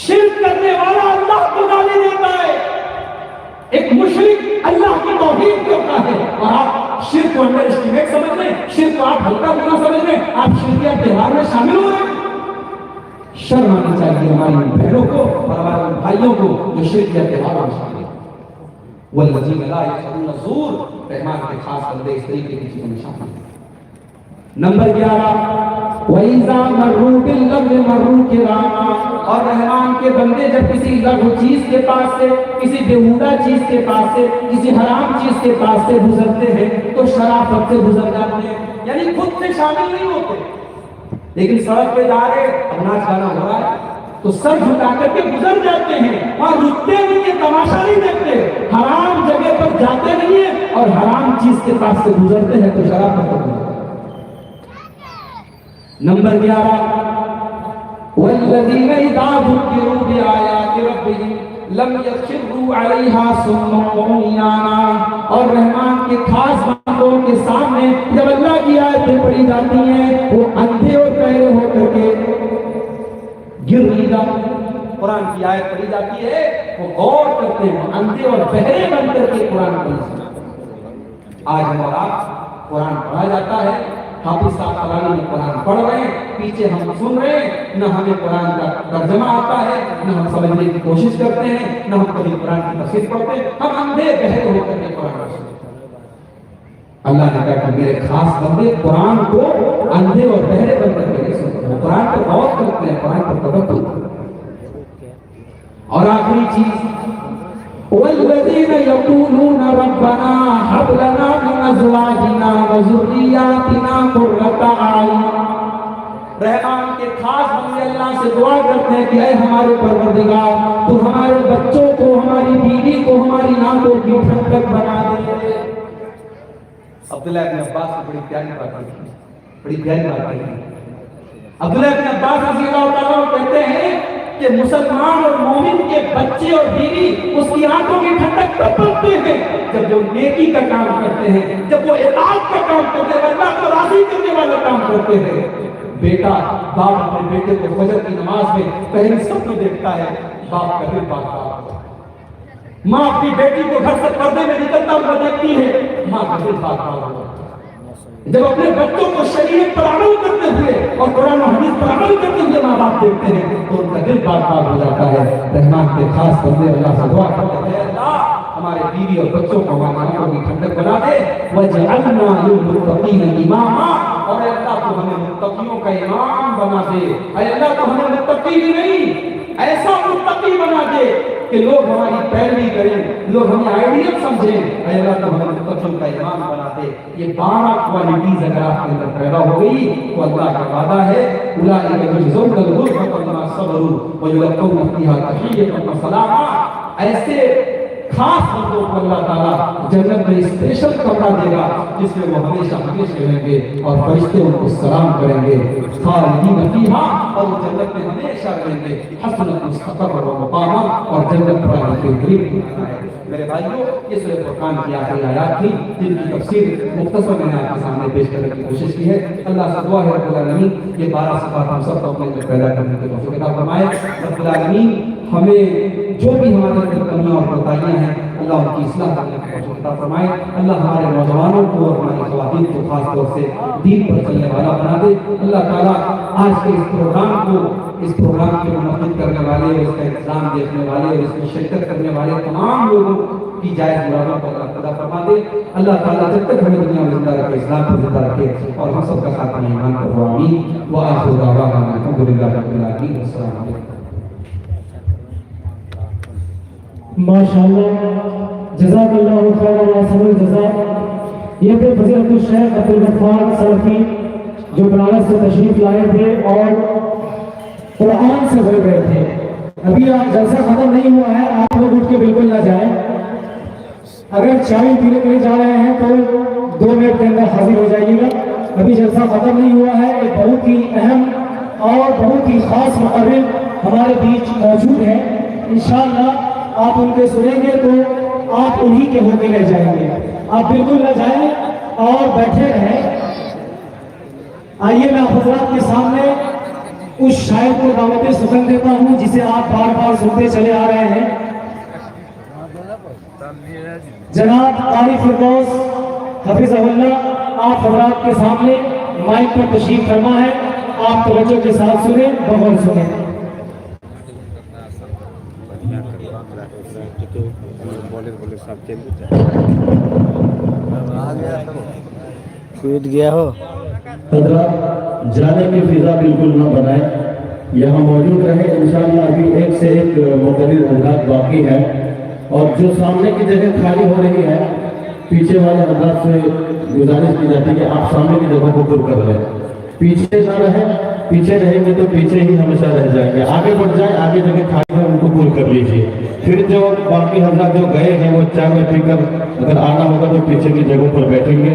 شرک کرنے والا اللہ کو گالی دیتا ہے، ایک مشرک اللہ کی توہین کرتا ہے، اور آپ شرک کو انڈر اسٹیمیٹ سمجھ رہے ہیں، شرک کو آپ ہلکا بنا سمجھ رہے ہیں، آپ شرکیہ تہوار میں شامل ہو رہے ہیں۔ شرم آنی چاہیے ہماری بہنوں کو اور ہمارے بھائیوں کو جو شرکیہ تہواروں میں شامل ہیں۔ والذین لا یشهدون الزور، رحمان کے خاص بندے اس طریقے کی چیزوں میں شامل ہیں۔ نمبر 11، وَإِذَا مَرُّوا بِاللَّغْوِ مَرُّوا كِرَامًا، اور رحمان کے بندے جب کسی لغو چیز کے پاس سے، کسی بیہودہ چیز کے پاس سے، کسی حرام چیز کے پاس سے گزرتے ہیں تو شرافت سے گزر جاتے ہیں، یعنی خود سے شامل نہیں ہوتے، لیکن سڑک پہ جا رہے اب ناچ گانا ہو رہا ہے تو سر جھکا کر کے گزر جاتے ہیں اور رکتے نہیں ہیں، تماشا نہیں دیکھتے، حرام جگہ پر جاتے نہیں ہیں اور حرام چیز کے پاس سے گزرتے ہیں تو شرافت ہوتی ہے۔ نمبر 11، والذین اذا ذکروا بآیات ربہم لم یخروا علیہا صما وعمیانا، اور رحمان کے خاص بندوں کے سامنے جب اللہ کی آیتیں پڑھی جاتی ہیں وہ اندھے اور بہرے ہو کر کے گر نہیں جاتے۔ قرآن کی آیت پڑھی جاتی ہے وہ غور کرتے ہیں، اندھے اور بہرے بن کر کے قرآن پڑھتے ہیں۔ آج ہم اور آپ قرآن پڑھا جاتا ہے، حافظ صاحب فلانی میں قرآن پڑھ رہے ہیں، پیچھے ہم سن رہے ہیں، نہ ہمیں قرآن کا ترجمہ آتا ہے، نہ ہم سمجھنے کی کوشش کرتے ہیں، نہ ہم کبھی قرآن کی تفسیر پڑھتے ہیں، ہم اندھے بہرے ہو کر کے قرآن سنتے ہیں۔ اللہ نے کہا کہ میرے خاص بندے قرآن کو اندھے اور بہرے بن کر کے سنتے ہیں، قرآن پر غور کرتے ہیں، قرآن پر توجہ کرتے ہیں۔ اور آخری چیز، والذین یقولون ربنا هب لنا من ازواجنا وذریاتنا قرۃ اعین، رحمان کے خاص بندے اللہ سے دعا کرتے ہیں کہ اے ہمارے پروردگار، تو ہمارے بچوں کو، ہماری بیوی کو، ہماری ناکوں کی ٹھنڈک بنا دے۔ عبداللہ ابن عباس نے بڑی پیاری بات کی، بڑی پیاری بات کی۔ عبداللہ ابن عباس رضی اللہ تعالیٰ عنہ کہتے ہیں کہ مسلمان اور مومن کے بچے اور بیوی اس کی آنکھوں کی ٹھنڈک تب بنتے ہیں جب وہ نیکی کا کام کرتے ہیں، جب وہ اطاعت کا کام کرتے ہیں، اللہ کو راضی کرنے والا کام کرتے ہیں۔ بیٹا، باپ اپنے بیٹے کو فجر کی نماز میں پہلی صف میں دیکھتا ہے، باپ کا دل پاک ہوتا ہے۔ ماں اپنی بیٹی کو گھر سے پردے میں نکلتا ہوا دیکھتی ہے، ماں کا دل پاک ہوتا ہے۔ جب اپنے بچوں کو شریعت پر عمل کرتے ہوئے اور قرآن و حدیث پر عمل کرتے ہوئے ماں باپ دیکھتے ہیں تو ان کا دل پاک پاک ہو جاتا ہے۔ رحمان کے خاص بندے اللہ سے دعا کرتے ہیں، اللہ ہمارے بیوی اور بچوں کو ہماری آنکھوں کی ٹھنڈک بنا دے، وَجْعَلْنَا لِلْمُتَّقِينَ إِمَامًا، اور اے اللہ تو ہمیں متقیوں کا امام بنا دے۔ اے اللہ تو ہمیں متقی ہی نہیں، ایسا متقی بنا دے کہ لوگ ہماری پیروی کریں، لوگ ہمیں آئیڈیل سمجھیں۔ اے اللہ تو ہمیں متقیوں کا امام بنا دے۔ یہ 12 کوالٹیز اگر آپ کے اندر پیدا ہو گئی تو اللہ کا وعدہ ہے، اولئک یجزون الغرفۃ بما صبروا ویلقون فیہا تحیۃ وسلاما، ایسے خاص بندوں کو اللہ تعالیٰ جنت میں اسپیشل کمرہ دے گا جس میں وہ ہمیشہ ہمیشہ رہیں گے اور فرشتے ان کو سلام کریں گے، خالدین فیہا، اور وہ جنت میں ہمیشہ رہیں گے، حسنت مستقر و مقاما، اور جنت پر ان کے قریب ہے۔ میرے بھائیوں، یہ سورۃ فرقان کی آخری آیات تھی جن کی تفسیر مختصر میں نے آپ کے سامنے پیش کرنے کی کوشش کی ہے۔ اللہ سے دعا ہے رب العالمین یہ 12 صفات ہم سب کو اپنے اندر پیدا کرنے کی توفیق عطا فرمائے۔ رب العالمین ہمیں جو بھی ہمارے اندر کمیاں اور کوتاہیاں ہیں اللہ ان کی اصلاح کرنے کی توفیق عطا فرمائے۔ اللہ ہمارے نوجوانوں کو اور ہماری خواتین کو خاص طور سے دین پر چلنے والا بنا دے۔ اللہ تعالیٰ آج کے اس پروگرام کے منعقد کرنے والے اور اس کا انتظام دیکھنے والے اور اس میں شرکت کرنے والے تمام لوگوں کی جائز مرادوں کو اللہ تعالیٰ فرما دے۔ اللہ تعالیٰ جب تک ہمیں دنیا میں زندہ رکھے، اسلام پر زندہ رکھے اور ہم سب کا ساتھ ایمان کو آمین۔ وآخر دعوانا الحمد للہ رب العالمین۔ السلام علیکم۔ ماشاءاللہ، جزاک اللہ خیر و الجزاء۔ یہ تھے فضیلت الشیخ عبدالغفار سلفی جو بنارس سے تشریف لائے تھے اور قرآن سے ہو گئے تھے۔ ابھی جلسہ ختم نہیں ہوا ہے، آپ لوگ اٹھ کے بالکل نہ جائیں۔ اگر چائے پینے کے لیے جا رہے ہیں تو 2 منٹ کے اندر حاضر ہو جائیے گا۔ ابھی جلسہ ختم نہیں ہوا ہے۔ ایک بہت ہی اہم اور بہت ہی خاص مقرر ہمارے بیچ موجود ہیں، انشاءاللہ آپ ان کے سنیں گے تو آپ انہی کے ہو کے رہ جائیں گے۔ آپ بالکل نہ جائیں اور بیٹھے رہیں۔ آئیے میں آپ حضرات کے سامنے اس شاعر کو دعوت سخن دیتا ہوں جسے آپ بار بار سنتے چلے آ رہے ہیں، جناب قاری فردوس حفظہ اللہ۔ آپ حضرات کے سامنے مائک پر تشریف فرما ہے، آپ توجہ کے ساتھ سنیں، بغور سنیں۔ ٹویٹ گیا ہو حضرات جانے کی فضا بالکل نہ بنائیں، یہاں موجود رہے۔ انشاءاللہ ابھی ایک سے ایک مقرر حضرات باقی ہے اور جو سامنے کی جگہ خالی ہو رہی ہے پیچھے والے حضرات سے گزارش کی جاتی ہے کہ آپ سامنے کی جگہ کو پر کر لیں، پیچھے نہ رہیں۔ پیچھے رہیں گے تو پیچھے ہی ہمیشہ رہ جائیں گے، آگے بڑھ جائیں، آگے جگہ کھائی ہے ان کو پور کر لیجیے۔ پھر جو باقی حضرات جو گئے ہیں وہ چائے میں پی کر اگر آنا ہوگا تو پیچھے کی جگہوں پر بیٹھیں گے۔